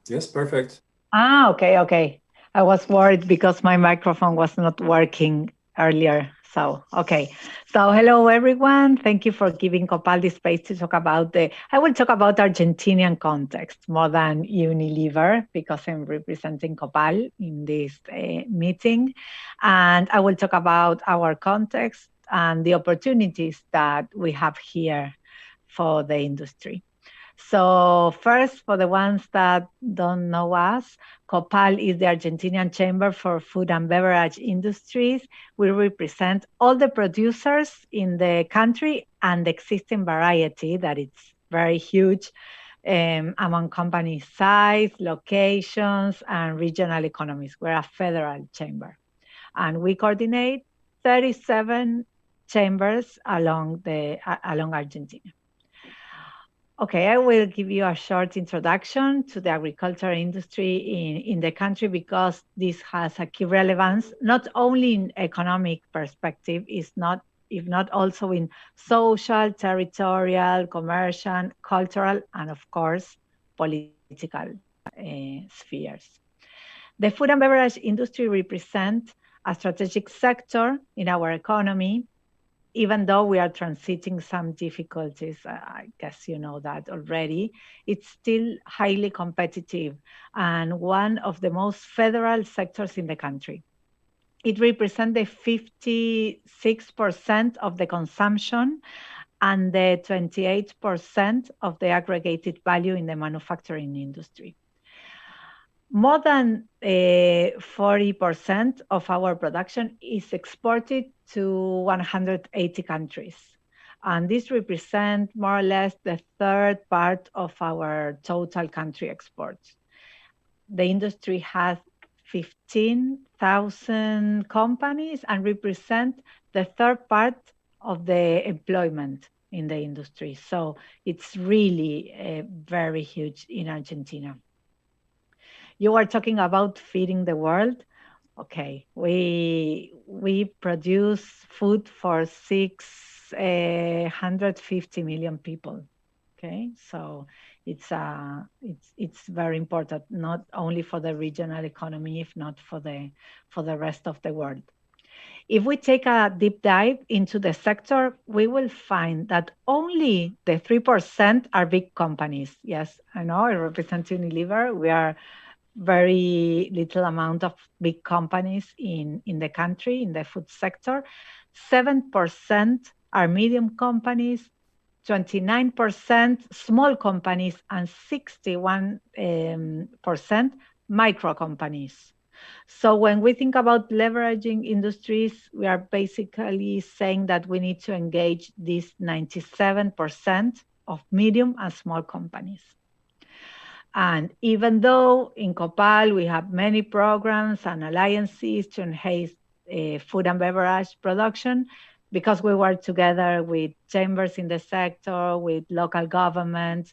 S3: Yes, perfect.
S11: Okay. I was worried because my microphone was not working earlier. So hello everyone. Thank you for giving Copal the space to talk about I will talk about Argentinian context more than Unilever because I'm representing Copal in this meeting. And I will talk about our context and the opportunities that we have here for the industry. So first, for the ones that don't know us, COPAL is the Argentinian Chamber for Food and Beverage Industries. We represent all the producers in the country and the existing variety that it's very huge among company size, locations, and regional economies. We're a federal chamber. And we coordinate 37 chambers along Argentina. Okay, I will give you a short introduction to the agriculture industry in the country because this has a key relevance, not only in economic perspective, if not also in social, territorial, commercial, cultural, and of course, political spheres. The food and beverage industry represents a strategic sector in our economy, even though we are transiting some difficulties, I guess you know that already, it's still highly competitive and one of the most federal sectors in the country. It represents the 56% of the consumption and the 28% of the aggregated value in the manufacturing industry. More than 40% of our production is exported to 180 countries. And this represents more or less the third part of our total country exports. The industry has 15,000 companies and represent the third part of the employment in the industry. So it's really very huge in Argentina. You are talking about feeding the world. Okay, we produce food for 650 million people. Okay, so it's very important, not only for the regional economy, if not for the rest of the world. If we take a deep dive into the sector, we will find that only the 3% are big companies. Yes, I know I represent Unilever. We are very little amount of big companies in the country, in the food sector. 7% are medium companies, 29% small companies, and 61% micro companies. So when we think about leveraging industries, we are basically saying that we need to engage these 97% of medium and small companies. And even though in COPAL we have many programs and alliances to enhance food and beverage production, because we work together with chambers in the sector, with local governments,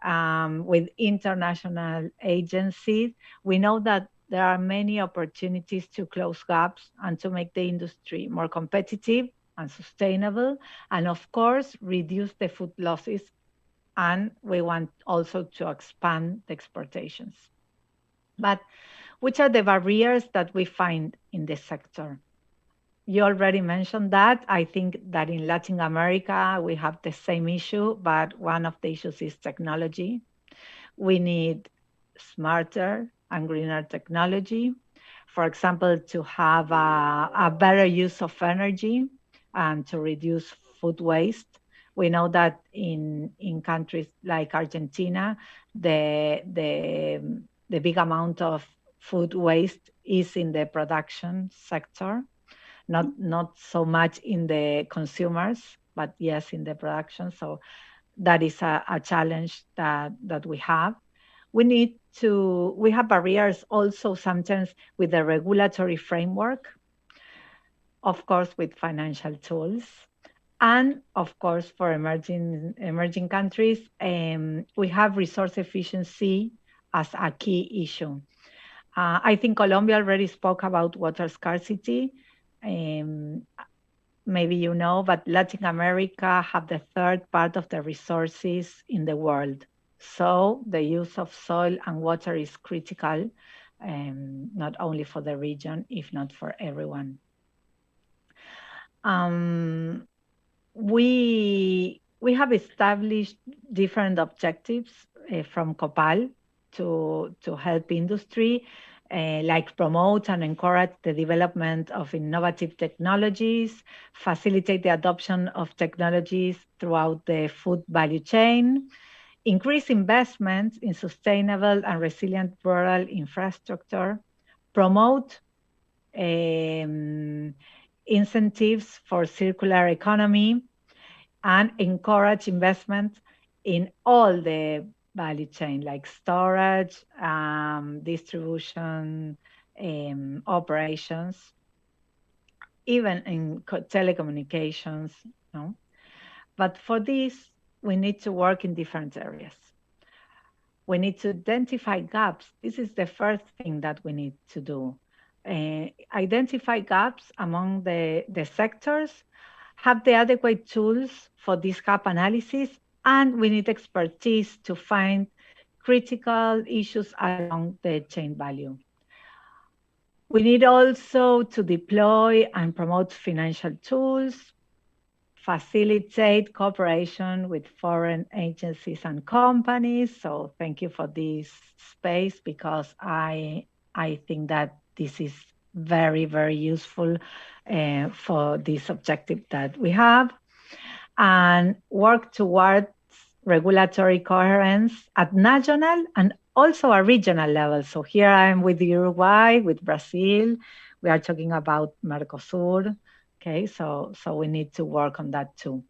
S11: with international agencies, we know that there are many opportunities to close gaps and to make the industry more competitive and sustainable, and of course, reduce the food losses. And we want also to expand the exportations. But which are the barriers that we find in this sector? you already mentioned that. I think that in Latin America, we have the same issue, but one of the issues is technology. We need smarter and greener technology. For example, to have a better use of energy and to reduce food waste. We know that in countries like Argentina, the big amount of food waste is in the production sector, not so much in the consumers, but yes, in the production. So that is a challenge that we have. We have barriers also sometimes with the regulatory framework, of course, with financial tools. And of course, for emerging countries, we have resource efficiency as a key issue. I think Colombia already spoke about water scarcity. Maybe you know, but Latin America have the third part of the resources in the world. So the use of soil and water is critical, not only for the region, if not for everyone. We have established different objectives from COPAL to help industry, like promote and encourage the development of innovative technologies, facilitate the adoption of technologies throughout the food value chain, increase investments in sustainable and resilient rural infrastructure, promote incentives for circular economy, and encourage investment in all the value chain, like storage, distribution, operations, even in telecommunications. No? But for this, we need to work in different areas. We need to identify gaps. This is the first thing that we need to do. Identify gaps among the sectors, have the adequate tools for this gap analysis, and we need expertise to find critical issues along the chain value. We need also to deploy and promote financial tools, facilitate cooperation with foreign agencies and companies. So thank you for this space, because I think that this is very, very useful for this objective that we have, and work towards regulatory coherence at national and also a regional level. So here I am with Uruguay, with Brazil. We are talking about Mercosur. Okay, so we need to work on that too.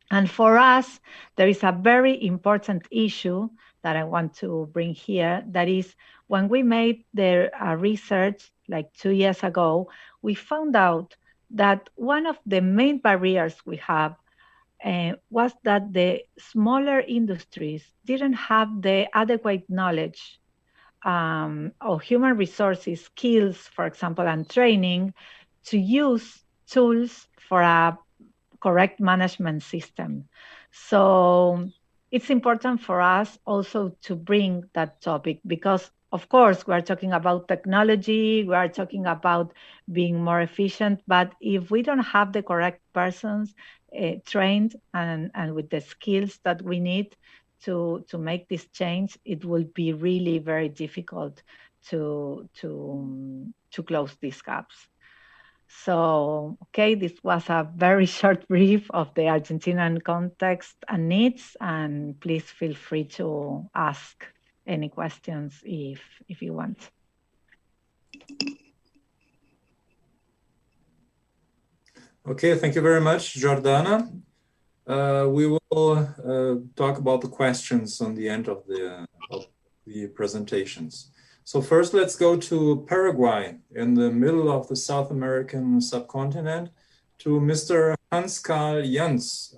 S11: And for us, there is a very important issue that I want to bring here. That is, when we made the research like 2 years ago, we found out that one of the main barriers we have was that the smaller industries didn't have the adequate knowledge or human resources, skills, for example, and training to use tools for a correct management system. So it's important for us also to bring that topic, because of course we are talking about technology, we are talking about being more efficient, but if we don't have the correct persons trained and with the skills that we need to make this change, it will be really very difficult to close these gaps. So, okay, this was a very short brief of the Argentinian context and needs, and please feel free to ask any questions if you want.
S3: Okay, thank you very much, Jordana. We will talk about the questions on the end of the presentations. So first, let's go to Paraguay, in the middle of the South American subcontinent, to Mr. Hans-Karl Jans.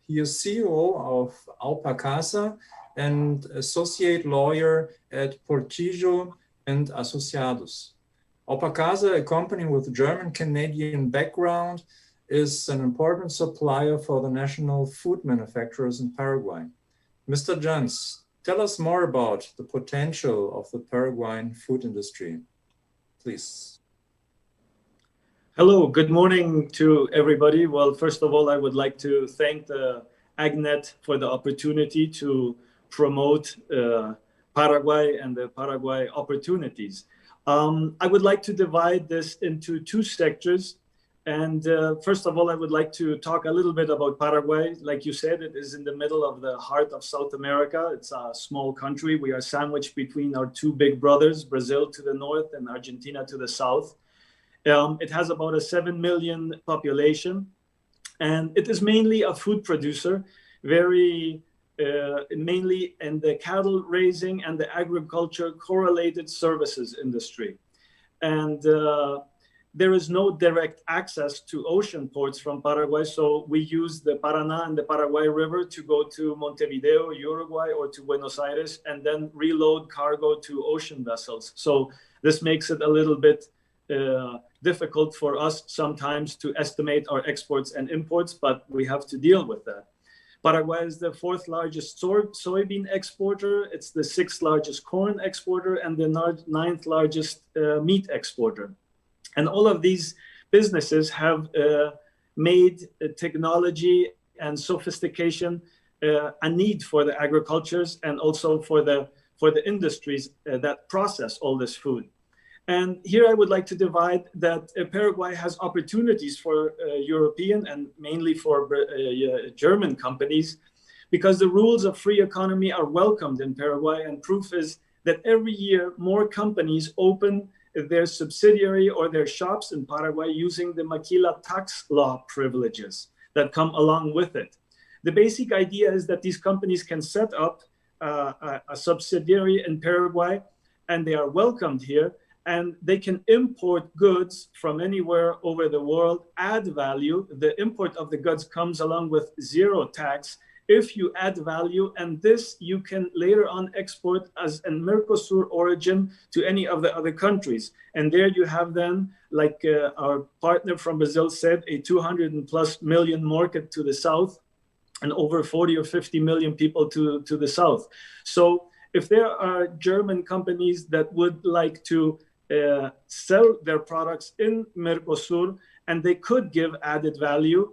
S3: He is CEO of Alpacasa and associate lawyer at Portillo and Asociados. Alpacasa, a company with German-Canadian background, is an important supplier for the national food manufacturers in Paraguay. Mr. Jans, tell us more about the potential of the Paraguayan food industry, please.
S12: Hello, good morning to everybody. Well, first of all, I would like to thank the AgNet for the opportunity to promote Paraguay and the Paraguay opportunities. I would like to divide this into two sectors. And first of all, I would like to talk a little bit about Paraguay. Like you said, it is in the middle of the heart of South America. It's a small country. We are sandwiched between our two big brothers, Brazil to the north and Argentina to the south. It has about a 7 million population, and it is mainly a food producer, very mainly in the cattle raising and the agriculture correlated services industry. And there is no direct access to ocean ports from Paraguay, so we use the Paraná and the Paraguay River to go to Montevideo, Uruguay, or to Buenos Aires, and then reload cargo to ocean vessels. So this makes it a little bit difficult for us sometimes to estimate our exports and imports, but we have to deal with that. Paraguay is the fourth largest soybean exporter. It's the sixth largest corn exporter and the ninth largest meat exporter. And all of these businesses have made technology and sophistication a need for the agricultures and also for the industries that process all this food. And here I would like to divide that Paraguay has opportunities for European and mainly for German companies, because the rules of free economy are welcomed in Paraguay. And proof is that every year more companies open their subsidiary or their shops in Paraguay using the Maquila tax law privileges that come along with it. The basic idea is that these companies can set up a subsidiary in Paraguay, and they are welcomed here, and they can import goods from anywhere over the world, add value. The import of the goods comes along with zero tax if you add value, and this you can later on export as a Mercosur origin to any of the other countries. And there you have then, like our partner from Brazil said, a 200+ million market to the south and over 40 or 50 million people to the south. So if there are German companies that would like to sell their products in Mercosur and they could give added value,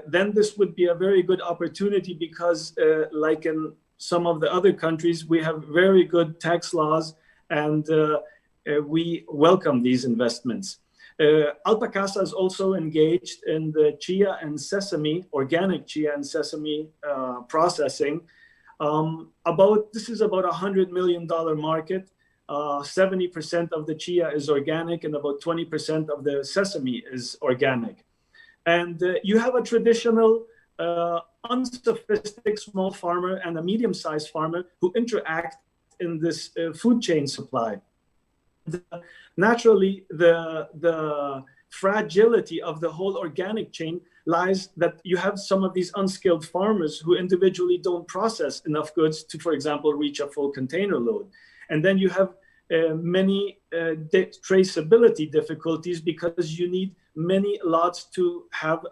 S12: then this would be a very good opportunity, because like in some of the other countries, we have very good tax laws, and we welcome these investments. Alpacasa is also engaged in the chia and sesame, organic chia and sesame processing. This is about $100 million market. 70% of the chia is organic and about 20% of the sesame is organic. And you have a traditional unsophisticated small farmer and a medium-sized farmer who interact in this food chain supply. Naturally, the fragility of the whole organic chain lies that you have some of these unskilled farmers who individually don't process enough goods to, for example, reach a full container load. And then you have many traceability difficulties, because you need many lots to have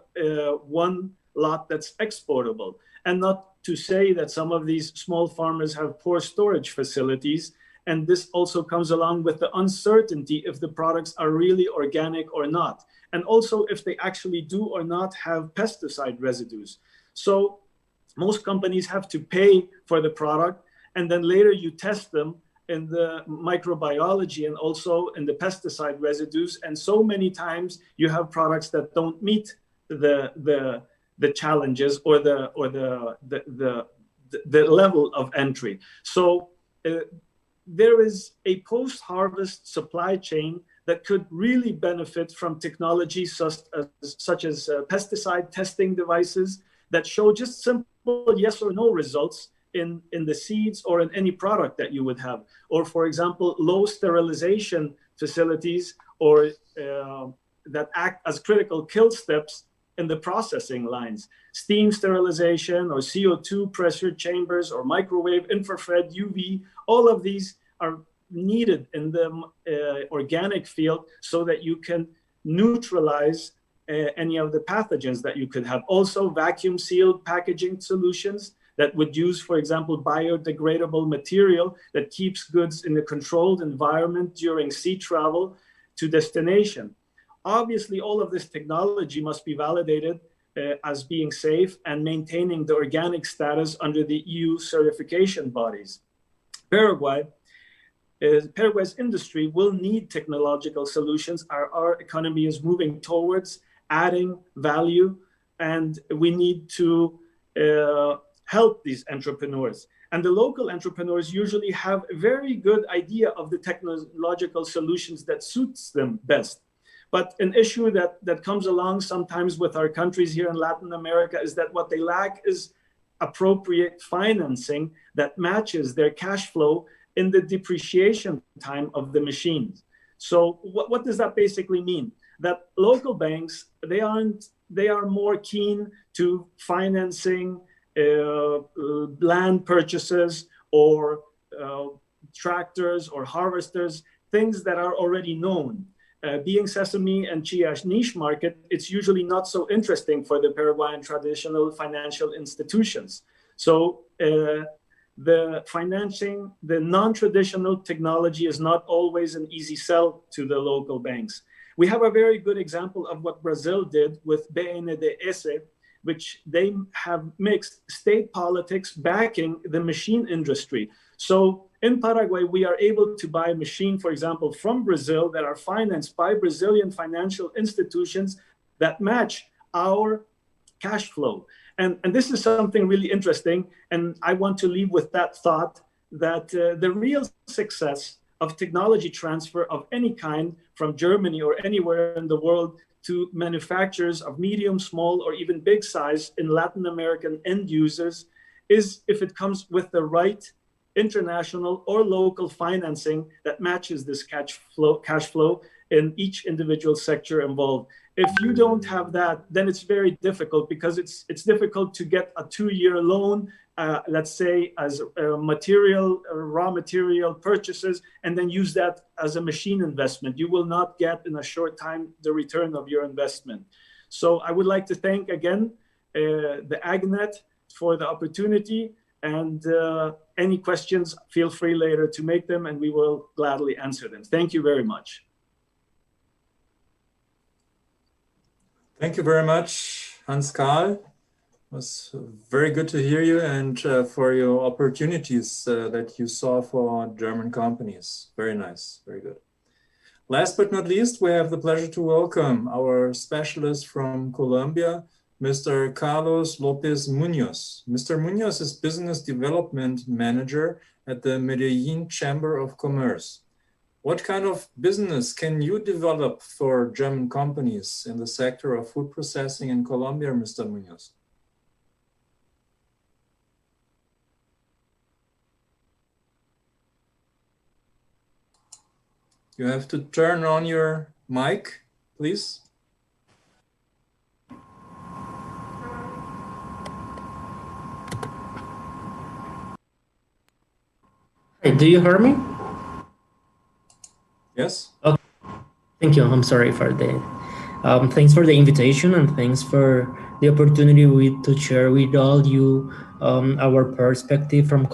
S12: one lot that's exportable. And not to say that some of these small farmers have poor storage facilities. And this also comes along with the uncertainty if the products are really organic or not. And also if they actually do or not have pesticide residues. So most companies have to pay for the product, and then later you test them in the microbiology and also in the pesticide residues. And so many times you have products that don't meet the challenges or the level of entry. So there is a post-harvest supply chain that could really benefit from technology such as pesticide testing devices that show just simple yes or no results in the seeds or in any product that you would have. Or, for example, low sterilization facilities or that act as critical kill steps in the processing lines. Steam sterilization or CO2 pressure chambers or microwave, infrared, UV, all of these are needed in the organic field so that you can neutralize any of the pathogens that you could have. Also, vacuum sealed packaging solutions that would use, for example, biodegradable material that keeps goods in a controlled environment during sea travel to destination. Obviously, all of this technology must be validated as being safe and maintaining the organic status under the EU certification bodies. Paraguay's industry will need technological solutions. Our economy is moving towards adding value, and we need to help these entrepreneurs. And the local entrepreneurs usually have a very good idea of the technological solutions that suits them best. But an issue that comes along sometimes with our countries here in Latin America is that what they lack is appropriate financing that matches their cash flow in the depreciation time of the machines. So what does that basically mean? That local banks, they are more keen to financing land purchases or tractors or harvesters, things that are already known. Being sesame and chia niche market, it's usually not so interesting for the Paraguayan traditional financial institutions. So the financing, the non-traditional technology is not always an easy sell to the local banks. We have a very good example of what Brazil did with BNDES, which they have mixed state politics backing the machine industry. So in Paraguay, we are able to buy a machine, for example, from Brazil that are financed by Brazilian financial institutions that match our cash flow. And this is something really interesting. And I want to leave with that thought that the real success of technology transfer of any kind from Germany or anywhere in the world to manufacturers of medium, small, or even big size in Latin American end users is if it comes with the right international or local financing that matches this cash flow in each individual sector involved. If you don't have that, then it's very difficult because it's difficult to get a 2-year loan, let's say as raw material purchases, and then use that as a machine investment. You will not get in a short time the return of your investment. So I would like to thank again the AgNet for the opportunity, and any questions, feel free later to make them and we will gladly answer them. Thank you very much.
S3: Thank you very much, Hans Karl. It was very good to hear you and for your opportunities that you saw for German companies. Very nice, very good. Last but not least, we have the pleasure to welcome our specialist from Colombia, Mr. Carlos Lopez Munoz. Mr. Munoz is Business Development Manager at the Medellin Chamber of Commerce. What kind of business can you develop for German companies in the sector of food processing in Colombia, Mr. Munoz? You have to turn on your mic, please.
S13: Hey, do you hear me?
S3: Yes.
S13: Okay. Thank you. I'm sorry for the. Thanks for the invitation and thanks for the opportunity to share with all you our perspective from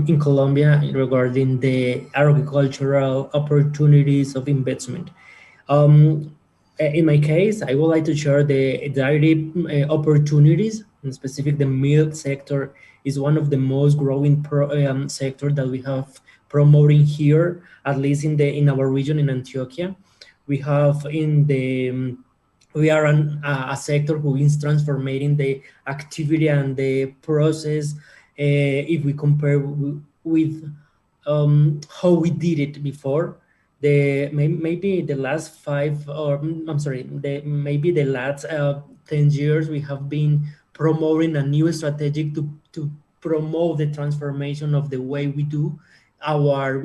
S13: in Colombia regarding the agricultural opportunities of investment. In my case, I would like to share the dairy opportunities. In specific, the milk sector is one of the most growing sector that we have promoting here, at least in our region in Antioquia. We have we are a sector who is transforming the activity and the process if we compare with how we did it before. Maybe the last 5 or I'm sorry, maybe the last 10 years we have been promoting a new strategy to promote the transformation of the way we do our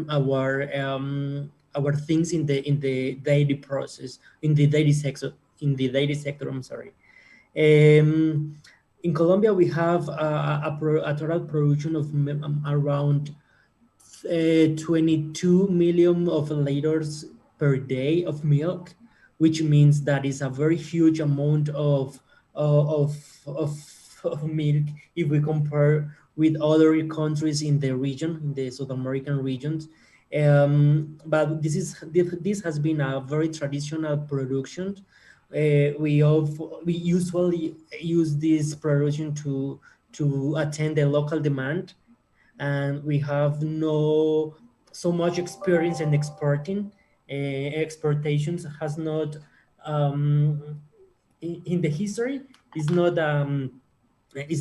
S13: things in the daily process, in the daily sector. I'm sorry. In Colombia, we have a total production of around 22 million of liters per day of milk, which means that is a very huge amount of milk if we compare with other countries in the region, in the South American regions. But this has been a very traditional production we usually use this production to attend the local demand, and we have no so much experience in exporting. Exportations has not in the history is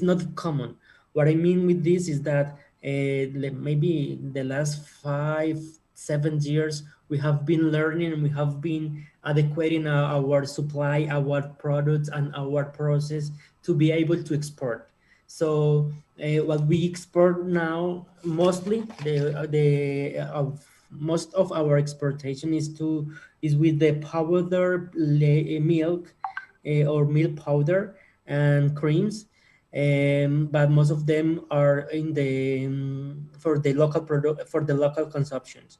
S13: not common. What I mean with this is that maybe the last 5-7 years we have been learning and we have been adequating our supply, our products, and our process to be able to export. So what we export now, mostly most of our exportation is with the powder milk or milk powder and creams, but most of them are in the for the local product for the local consumptions.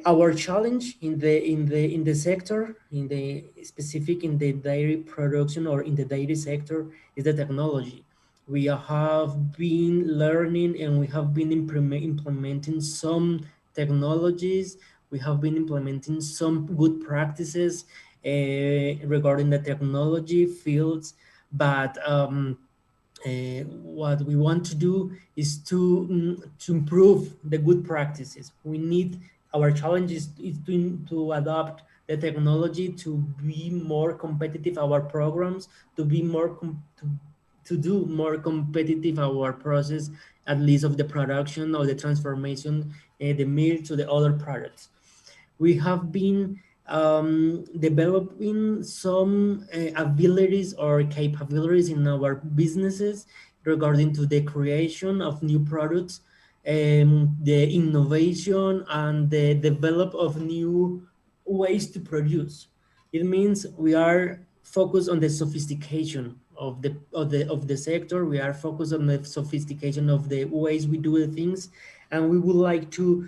S13: Our challenge in the sector, in the specific in the dairy production or in the dairy sector, is the technology. We have been learning and we have been implementing some technologies. We have been implementing some good practices regarding the technology fields, but what we want to do is to improve the good practices. We need our challenge is to adopt the technology to be more competitive our programs, to be more to do more competitive our process, at least of the production or the transformation, the meal to the other products. We have been developing some abilities or capabilities in our businesses regarding to the creation of new products, the innovation and the develop of new ways to produce. It means we are focused on the sophistication of the sector. We are focused on the sophistication of the ways we do the things, and we would like to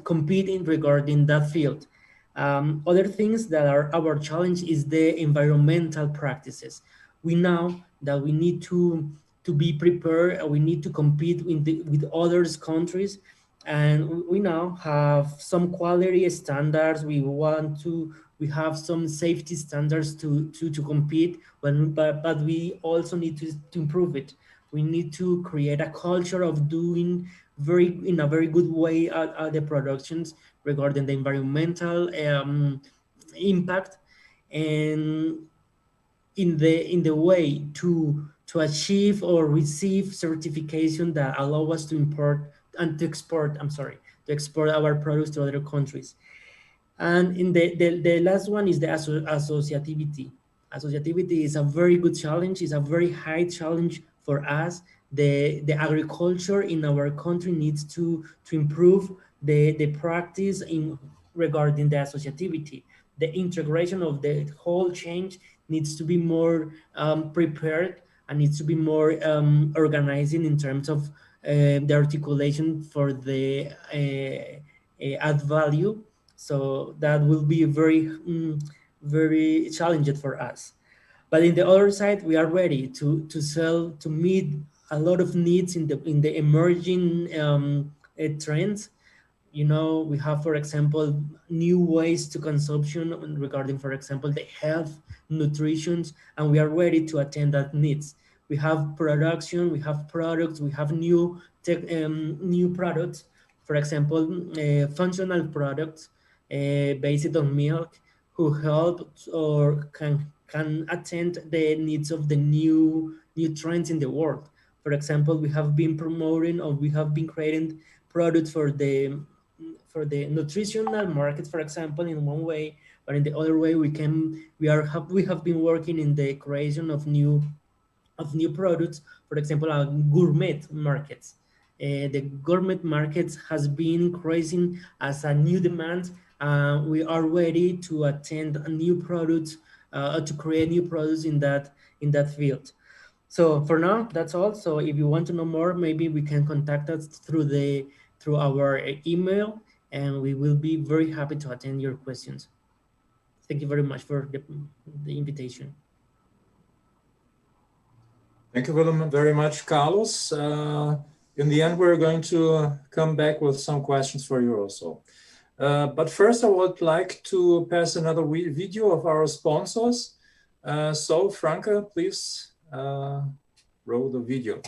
S13: compete in regarding that field. Other things that are our challenge is the environmental practices. We know that we need to be prepared. We need to compete with other countries, and we now have some quality standards. We have some safety standards to compete, but we also need to improve it. We need to create a culture of doing in a very good way at the productions regarding the environmental impact, and in the way to achieve or receive certification that allow us to export our products to other countries. And in the last one is the associativity. Associativity is a very good challenge. It's a very high challenge for us. The agriculture in our country needs to improve the practice in regarding the associativity. The integration of the whole change needs to be more prepared and needs to be more organizing in terms of the articulation for the add value. So that will be very challenging for us. But in the other side, we are ready to meet a lot of needs in the emerging trends. You know, we have, for example, new ways to consumption regarding, for example, the health, nutrition, and we are ready to attend that needs. We have production, we have products, we have new products, for example, functional products based on milk, who help or can attend the needs of the new trends in the world. For example, we have been promoting or we have been creating products for the nutritional market, for example, in one way, but in the other way, we have been working in the creation of new products, for example, gourmet markets. The gourmet markets has been increasing as a new demand. We are ready to attend a new products, to create new products in that field. So for now, that's all. So if you want to know more, maybe we can contact us through our email, and we will be very happy to attend your questions. Thank you very much for the invitation.
S3: Thank you very much, Carlos. In the end, we're going to come back with some questions for you also. But first, I would like to pass another video of our sponsors. So, Franca, please roll the video.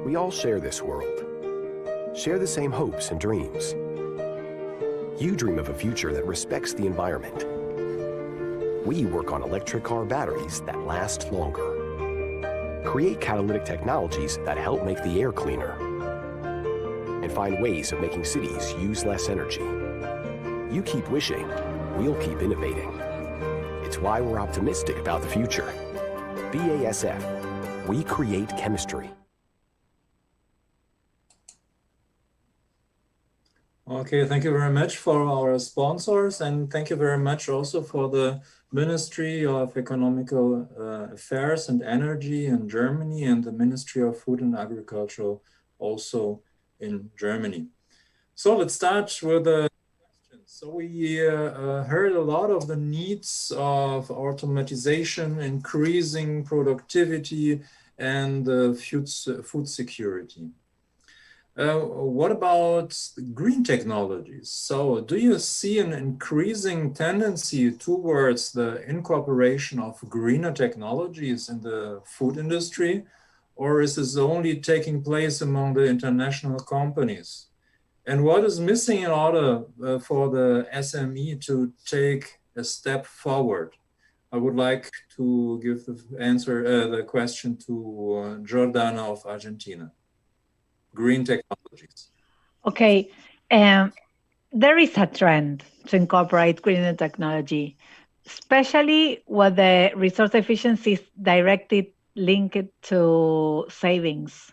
S2: We all share this world, share the same hopes and dreams. You dream of a future that respects the environment. We work on electric car batteries that last longer, create catalytic technologies that help make the air cleaner, and find ways of making cities use less energy. You keep wishing, we'll keep innovating. It's why we're optimistic about the future. BASF, we create chemistry.
S3: Okay, thank you very much for our sponsors, and thank you very much also for the Ministry of Economical Affairs and Energy in Germany and the Ministry of Food and Agriculture also in Germany. So let's start with the questions. So we heard a lot of the needs of automatization, increasing productivity, and food security. What about green technologies? So do you see an increasing tendency towards the incorporation of greener technologies in the food industry, or is this only taking place among the international companies? And what is missing in order for the SME to take a step forward? I would like to give the question to Jordana of Argentina. Green technologies.
S11: Okay, there is a trend to incorporate green technology, especially where the resource efficiency is directly linked to savings.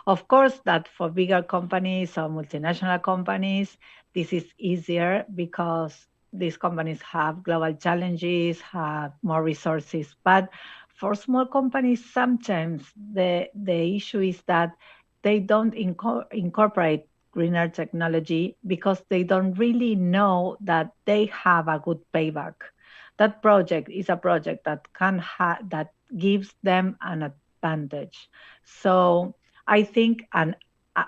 S11: Of course, that for bigger companies or multinational companies, this is easier because these companies have global challenges, have more resources. But for small companies, sometimes the issue is that they don't incorporate greener technology because they don't really know that they have a good payback. That project is a project that that gives them an advantage. So I think, and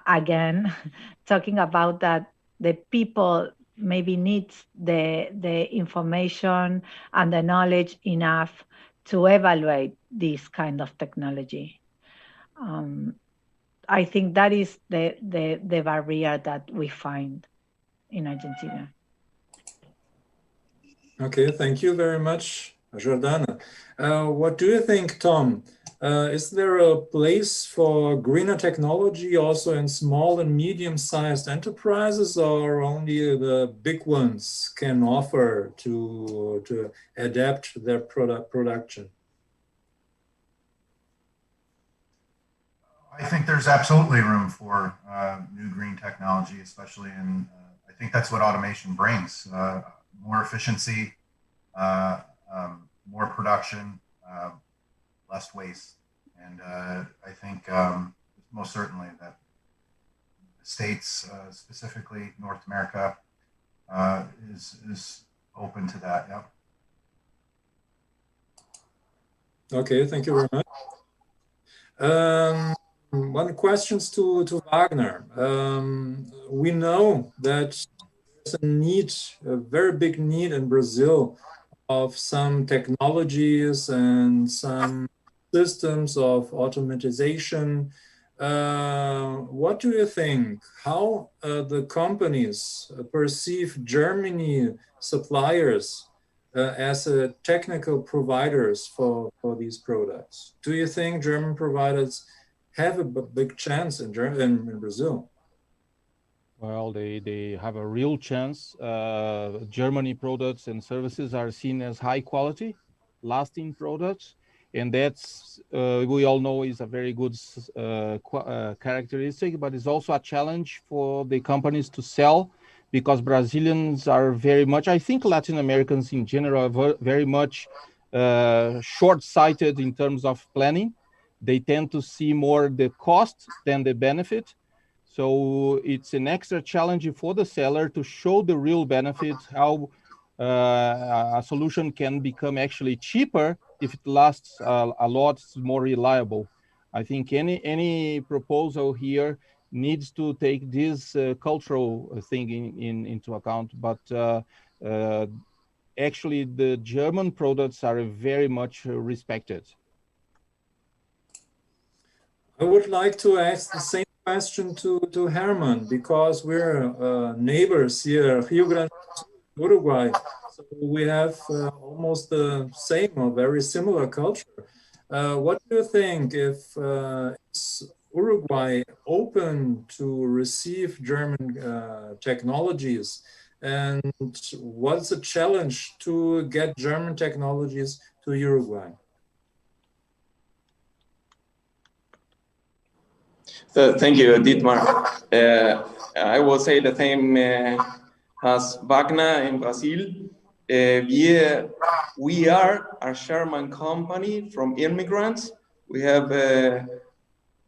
S11: again, talking about that, the people maybe needs the information and the knowledge enough to evaluate this kind of technology. I think that is the barrier that we find in Argentina.
S3: Okay, thank you very much, Jordana. What do you think, Tom? Is there a place for greener technology also in small and medium-sized enterprises, or only the big ones can offer to adapt their production?
S8: I think there's absolutely room for new green technology, especially in, I think that's what automation brings. More efficiency, more production, less waste. And I think most certainly that the States, specifically North America, is open to that. Yep.
S3: Okay, thank you very much. One question to Wagner. We know that there's a very big need in Brazil of some technologies and some systems of automatization. What do you think? How the companies perceive Germany suppliers as technical providers for these products? Do you think German providers have a big chance in Brazil?
S9: Well, they have a real chance. Germany products and services are seen as high quality, lasting products. And that's, we all know, is a very good characteristic, but it's also a challenge for the companies to sell, because Brazilians are very much, I think Latin Americans in general, are very much short-sighted in terms of planning. They tend to see more the cost than the benefit. So it's an extra challenge for the seller to show the real benefits, how a solution can become actually cheaper if it lasts a lot more reliable. I think any proposal here needs to take this cultural thing into account. But actually, the German products are very much respected.
S3: I would like to ask the same question to Herman, because we're neighbors here, Rio Grande do Sul, Uruguay. So we have almost the same or very similar culture. What do you think, if is Uruguay open to receive German technologies? And what's the challenge to get German technologies to Uruguay?
S10: Thank you, Dietmar. I will say the same as Wagner in Brazil. We are a German company from immigrants. We have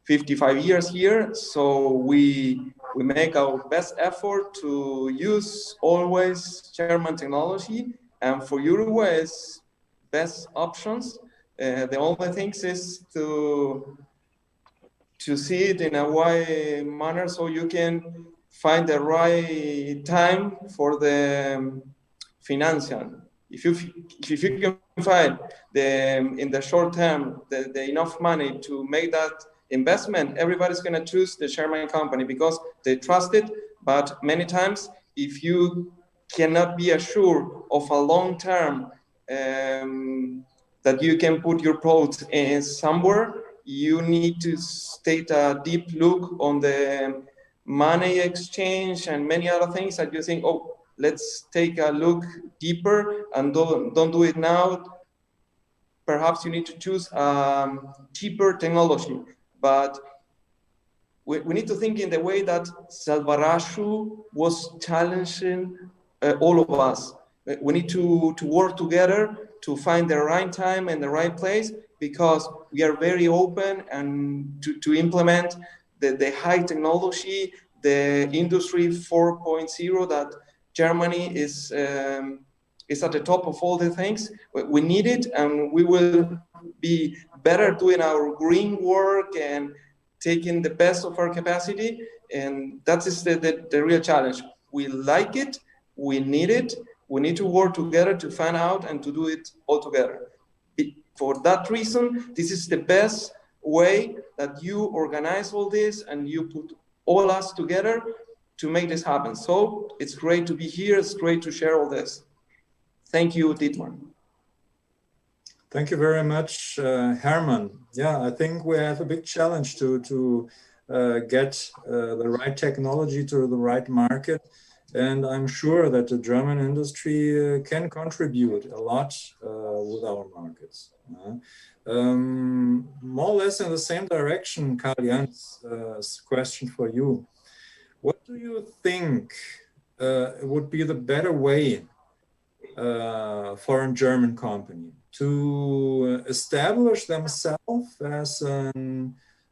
S10: 55 years here, so we make our best effort to use always German technology, and for Uruguay's best options. The only thing is to see it in a wide manner, so you can find the right time for the financial. If you can find in the short term the enough money to make that investment, everybody's going to choose the German company because they trust it. But many times, if you cannot be assured of a long term that you can put your product in somewhere, you need to take a deep look on the money exchange and many other things that you think, oh, let's take a look deeper and don't do it now. Perhaps you need to choose cheaper technology. But we need to think in the way that Salvarashu was challenging all of us. We need to work together to find the right time and the right place, because we are very open and to implement the high technology, the industry 4.0 that Germany is at the top of all the things. We need it, and we will be better doing our green work and taking the best of our capacity. And that is the real challenge. We like it, We need it. We need to work together to find out and to do it all together. For that reason, this is the best way that you organize all this and you put all us together to make this happen. So it's great to be here. It's great to share all this. Thank you, Dietmar.
S3: Thank you very much, Herman. Yeah, I think we have a big challenge to get the right technology to the right market. And I'm sure that the German industry can contribute a lot with our markets. More or less in the same direction, Karl-Jans, question for you. What do you think would be the better way for a German company to establish themselves as a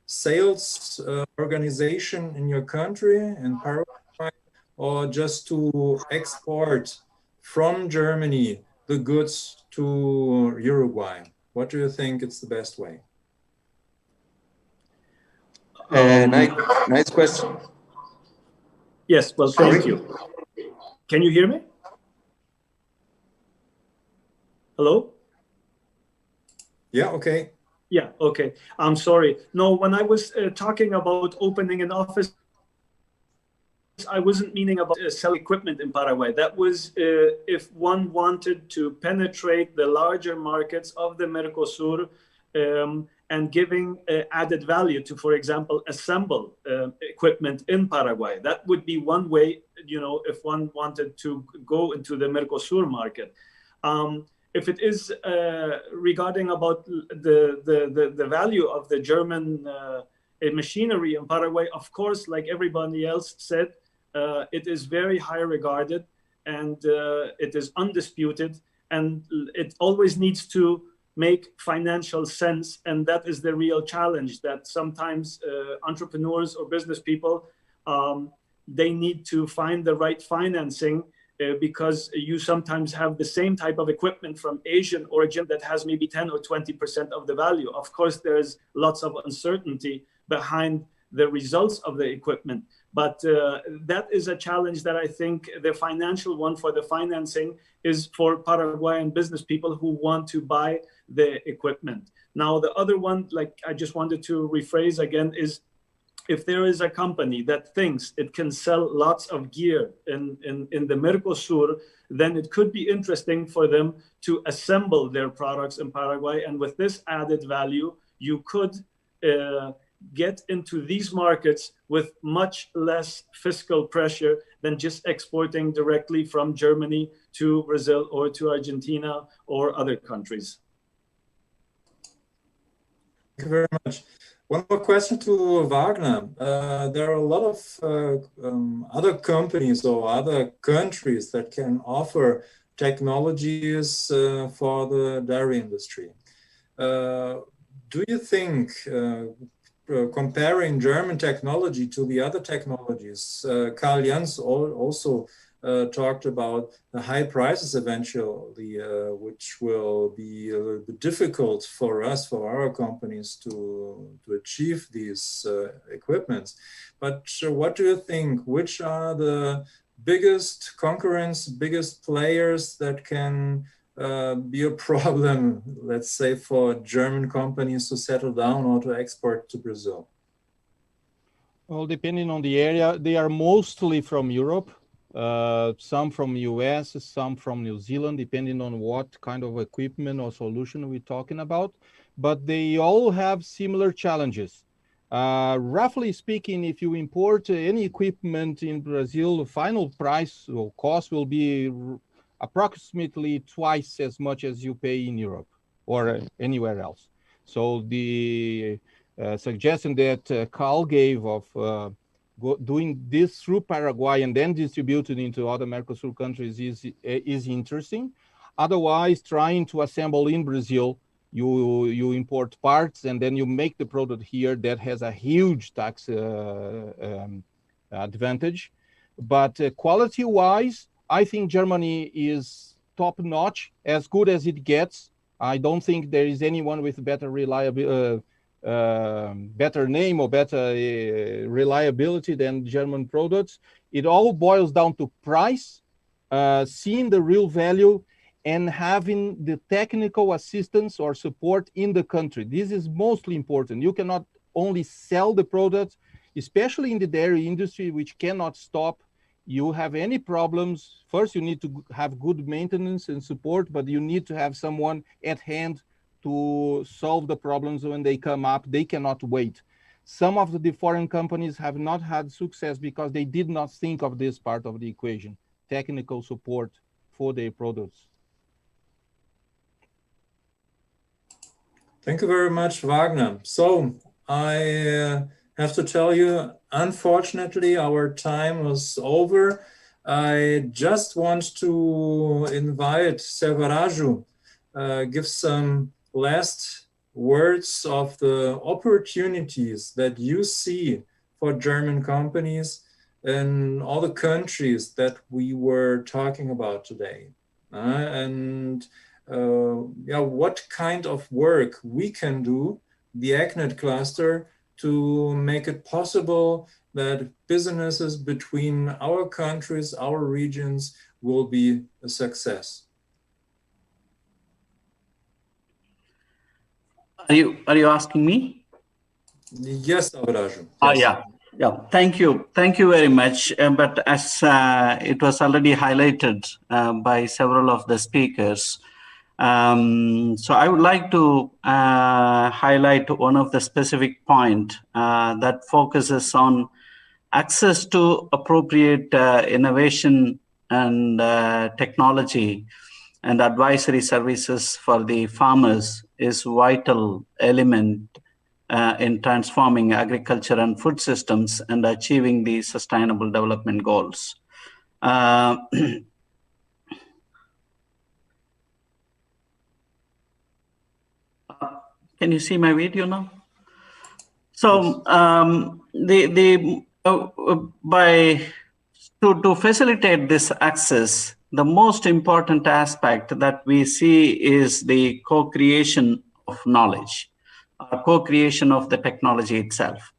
S3: sales organization in your country, in Paraguay, or just to export from Germany the goods to Uruguay? What do you think is the best way?
S10: Nice question.
S12: Yes, well, thank you. Can you hear me? Hello?
S3: Yeah, okay.
S12: Yeah, okay. I'm sorry. No, when I was talking about opening an office, I wasn't meaning about sell equipment in Paraguay. That was if one wanted to penetrate the larger markets of the Mercosur and giving added value to, for example, assemble equipment in Paraguay. That would be one way, you know, if one wanted to go into the Mercosur market. If it is regarding about the value of the German machinery in Paraguay, of course, like everybody else said, it is very high regarded and it is undisputed, and it always needs to make financial sense. And that is the real challenge, that sometimes entrepreneurs or business people, they need to find the right financing because you sometimes have the same type of equipment from Asian origin that has maybe 10 or 20% of the value. Of course, there's lots of uncertainty behind the results of the equipment. But that is a challenge that I think the financial one for the financing is for Paraguayan business people who want to buy the equipment. Now, the other one, like I just wanted to rephrase again, is if there is a company that thinks it can sell lots of gear in the Mercosur, then it could be interesting for them to assemble their products in Paraguay. And with this added value, you could get into these markets with much less fiscal pressure than just exporting directly from Germany to Brazil or to Argentina or other countries.
S3: Thank you very much. One more question to Wagner. There are a lot of other companies or other countries that can offer technologies for the dairy industry. Do you think, comparing German technology to the other technologies, Karl-Jans also talked about the high prices eventually, which will be a little bit difficult for us, for our companies to achieve these equipments. But what do you think? Which are the biggest concurrents, biggest players that can be a problem, let's say, for German companies to settle down or to export to Brazil?
S9: Well, depending on the area, they are mostly from Europe. Some from US, some from New Zealand, depending on what kind of equipment or solution we're talking about. But they all have similar challenges. Roughly speaking, if you import any equipment in Brazil, the final price or cost will be approximately twice as much as you pay in Europe or anywhere else. So the suggestion that Carl gave of doing this through Paraguay and then distributing into other Mercosur countries is interesting. Otherwise, trying to assemble in Brazil, you import parts and then you make the product here. That has a huge tax advantage. But quality-wise, I think Germany is top-notch, as good as it gets. I don't think there is anyone with better reliability. Better name or better reliability than German products. It all boils down to price seeing the real value and having the technical assistance or support in the country. This is mostly important. You cannot only sell the product, especially in the dairy industry, which cannot stop. You have any problems, first you need to have good maintenance and support, but you need to have someone at hand to solve the problems when they come up. They cannot wait. Some of the foreign companies have not had success because they did not think of this part of the equation, technical support for their products.
S3: Thank you very much, Wagner. So I have to tell you, unfortunately, our time was over. I just want to invite Selvaraju, give some last words of the opportunities that you see for German companies in all the countries that we were talking about today. What kind of work we can do, the AgNet cluster, to make it possible that businesses between our countries, our regions, will be a success.
S6: Are you asking me?
S3: Yes, Avraju.
S6: Yes. Yeah. Thank you very much. But as it was already highlighted by several of the speakers, so I would like to highlight one of the specific point that focuses on access to appropriate innovation and technology and advisory services for the farmers is vital element in transforming agriculture and food systems and achieving the sustainable development goals. Can you see my video now? So to facilitate this access, the most important aspect that we see is the co-creation of knowledge, co-creation of the technology itself.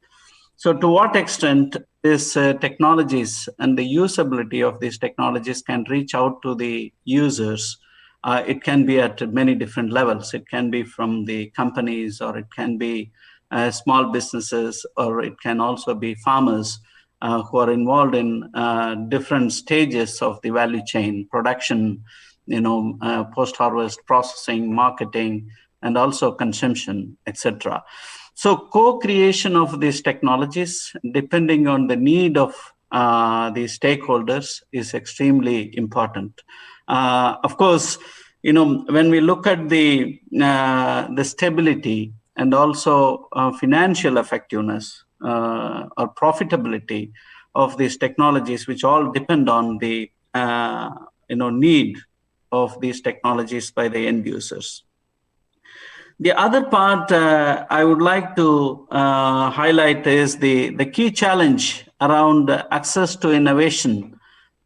S6: So to what extent these technologies and the usability of these technologies can reach out to the users? It can be at many different levels. It can be from the companies, or it can be small businesses, or it can also be farmers who are involved in different stages of the value chain, production, post-harvest processing, marketing, and also consumption, etc. So co-creation of these technologies, depending on the need of the stakeholders, is extremely important. Of course, when we look at the stability and also financial effectiveness or profitability of these technologies, which all depend on the need of these technologies by the end users. The other part I would like to highlight is the key challenge around access to innovation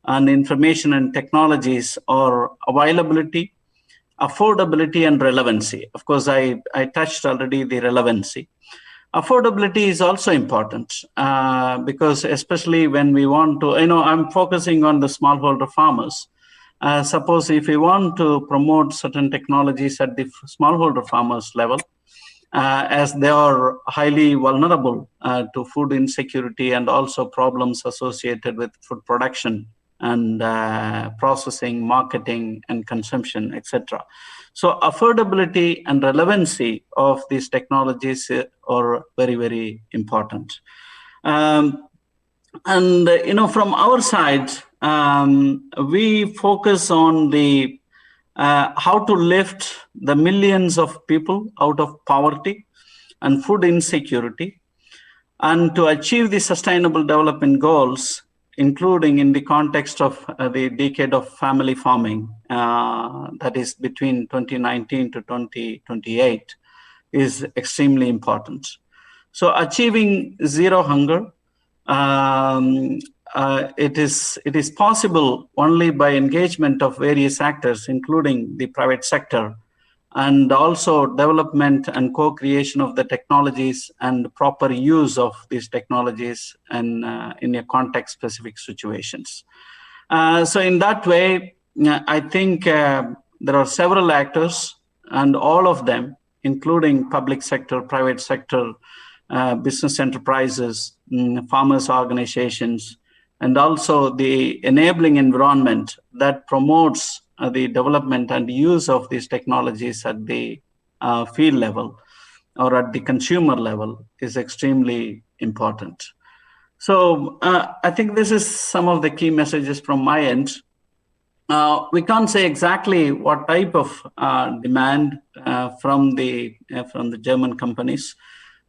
S6: and information and technologies, or availability, affordability, and relevancy. Of course, I touched already the relevancy. Affordability is also important because especially when we want to, I'm focusing on the smallholder farmers. Suppose if we want to promote certain technologies at the smallholder farmers level, as they are highly vulnerable to food insecurity and also problems associated with food production and processing, marketing, and consumption, etc. So affordability and relevancy of these technologies are very, very important. And from our side, we focus on the how to lift the millions of people out of poverty and food insecurity, and to achieve the sustainable development goals, including in the context of the decade of family farming, that is between 2019 to 2028, is extremely important. So achieving zero hunger, it is possible only by engagement of various actors, including the private sector, and also development and co-creation of the technologies and proper use of these technologies and in a context-specific situations. So in that way, I think there are several actors, and all of them, including public sector, private sector, business enterprises, farmers organizations, and also the enabling environment that promotes the development and use of these technologies at the field level or at the consumer level is extremely important. So I think this is some of the key messages from my end. We can't say exactly what type of demand from the German companies,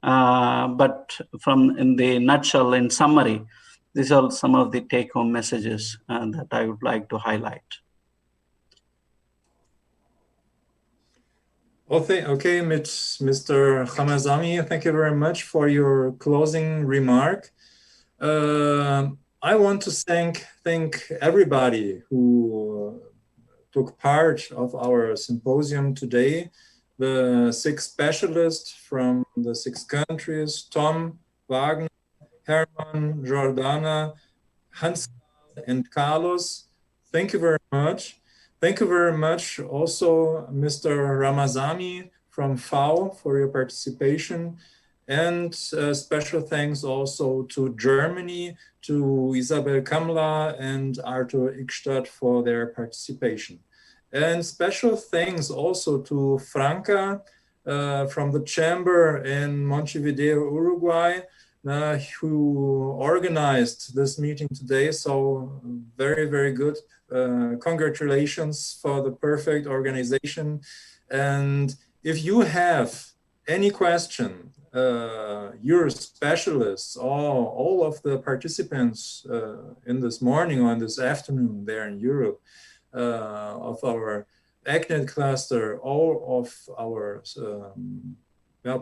S6: but in the nutshell, in summary, these are some of the take-home messages that I would like to highlight.
S3: Okay, Mr. Hamazami, thank you very much for your closing remark. I want to thank everybody who took part of our symposium today, the 6 specialists from the 6 countries, Tom, Wagner, Hermann, Jordana, Hans, and Carlos. Thank you very much. Thank you very much also, Mr. Ramazani from FAO, for your participation. And special thanks also to Germany, to Isabel Kamla and Arthur Ickstadt for their participation. And special thanks also to Franca from the chamber in Montevideo, Uruguay, who organized this meeting today. So very, very good. Congratulations for the perfect organization. And if you have any question, your specialists, all of the participants in this morning or in this afternoon there in Europe of our ACNET cluster, all of our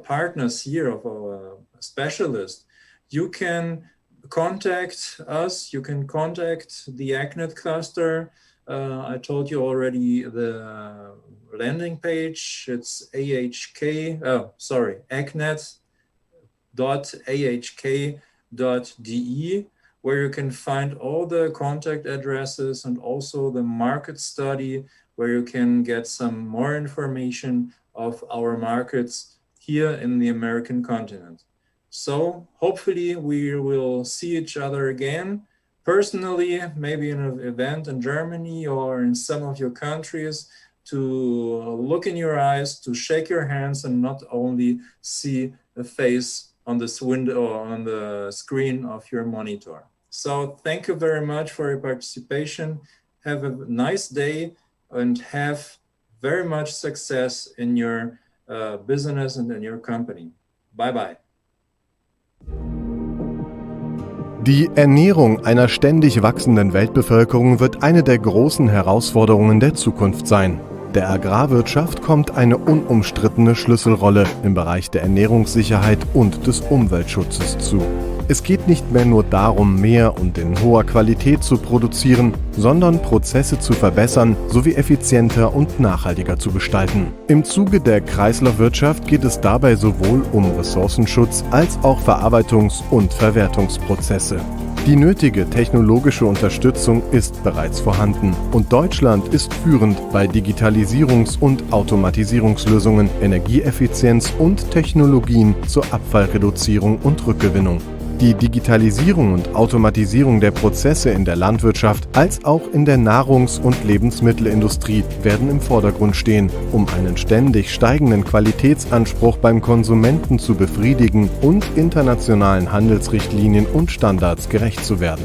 S3: partners here, of our specialists, you can contact us, you can contact the ACNET cluster. I told you already the landing page, it's acnet.ahk.de, where you can find all the contact addresses and also the market study, where you can get some more information of our markets here in the American continent. So hopefully we will see each other again personally, maybe in an event in Germany or in some of your countries, to look in your eyes, to shake your hands, and not only see a face on this window or on the screen of your monitor. So thank you very much for your participation. Have a nice day and have very much success in your business and in your company. Bye-bye.
S7: Die Ernährung einer ständig wachsenden Weltbevölkerung wird eine der großen Herausforderungen der Zukunft sein. Der Agrarwirtschaft kommt eine unumstrittene Schlüsselrolle im Bereich der Ernährungssicherheit und des Umweltschutzes zu. Es geht nicht mehr nur darum, mehr und in hoher Qualität zu produzieren, sondern Prozesse zu verbessern sowie effizienter und nachhaltiger zu gestalten. Im Zuge der Kreislaufwirtschaft geht es dabei sowohl um Ressourcenschutz als auch Verarbeitungs- und Verwertungsprozesse. Die nötige technologische Unterstützung ist bereits vorhanden und Deutschland ist führend bei Digitalisierungs- und Automatisierungslösungen, Energieeffizienz und Technologien zur Abfallreduzierung und Rückgewinnung. Die Digitalisierung und Automatisierung der Prozesse in der Landwirtschaft als auch in der Nahrungs- und Lebensmittelindustrie werden im Vordergrund stehen, um einen ständig steigenden Qualitätsanspruch beim Konsumenten zu befriedigen und internationalen Handelsrichtlinien und Standards gerecht zu werden.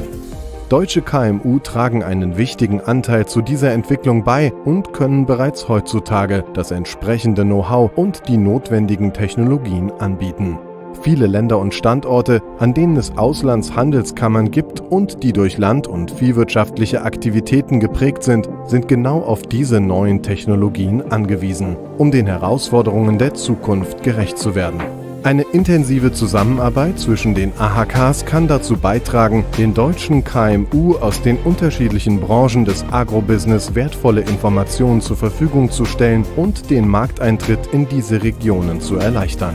S7: Deutsche KMU tragen einen wichtigen Anteil zu dieser Entwicklung bei und können bereits heutzutage das entsprechende Know-how und die notwendigen Technologien anbieten. Viele Länder und Standorte, an denen es Auslandshandelskammern gibt und die durch land- und viehwirtschaftliche Aktivitäten geprägt sind, sind genau auf diese neuen Technologien angewiesen, um den Herausforderungen der Zukunft gerecht zu werden. Eine intensive Zusammenarbeit zwischen den AHKs kann dazu beitragen, den deutschen KMU aus den unterschiedlichen Branchen des Agrobusiness wertvolle Informationen zur Verfügung zu stellen und den Markteintritt in diese Regionen zu erleichtern.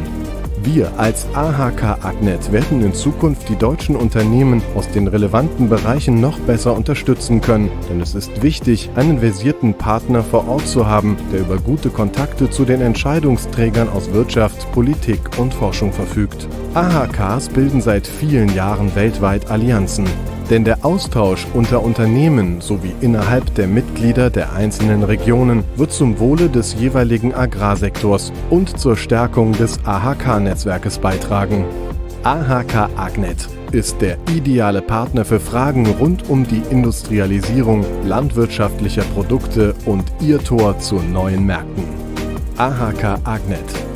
S7: Wir als AHK AgNet werden in Zukunft die deutschen Unternehmen aus den relevanten Bereichen noch besser unterstützen können, denn es ist wichtig, einen versierten Partner vor Ort zu haben, der über gute Kontakte zu den Entscheidungsträgern aus Wirtschaft, Politik und Forschung verfügt. AHKs bilden seit vielen Jahren weltweit Allianzen. Denn der Austausch unter Unternehmen sowie innerhalb der Mitglieder der einzelnen Regionen wird zum Wohle des jeweiligen Agrarsektors und zur Stärkung des AHK-Netzwerkes beitragen. AHK AgNet ist der ideale Partner für Fragen rund um die Industrialisierung landwirtschaftlicher Produkte und ihr Tor zu neuen Märkten. AHK AgNet.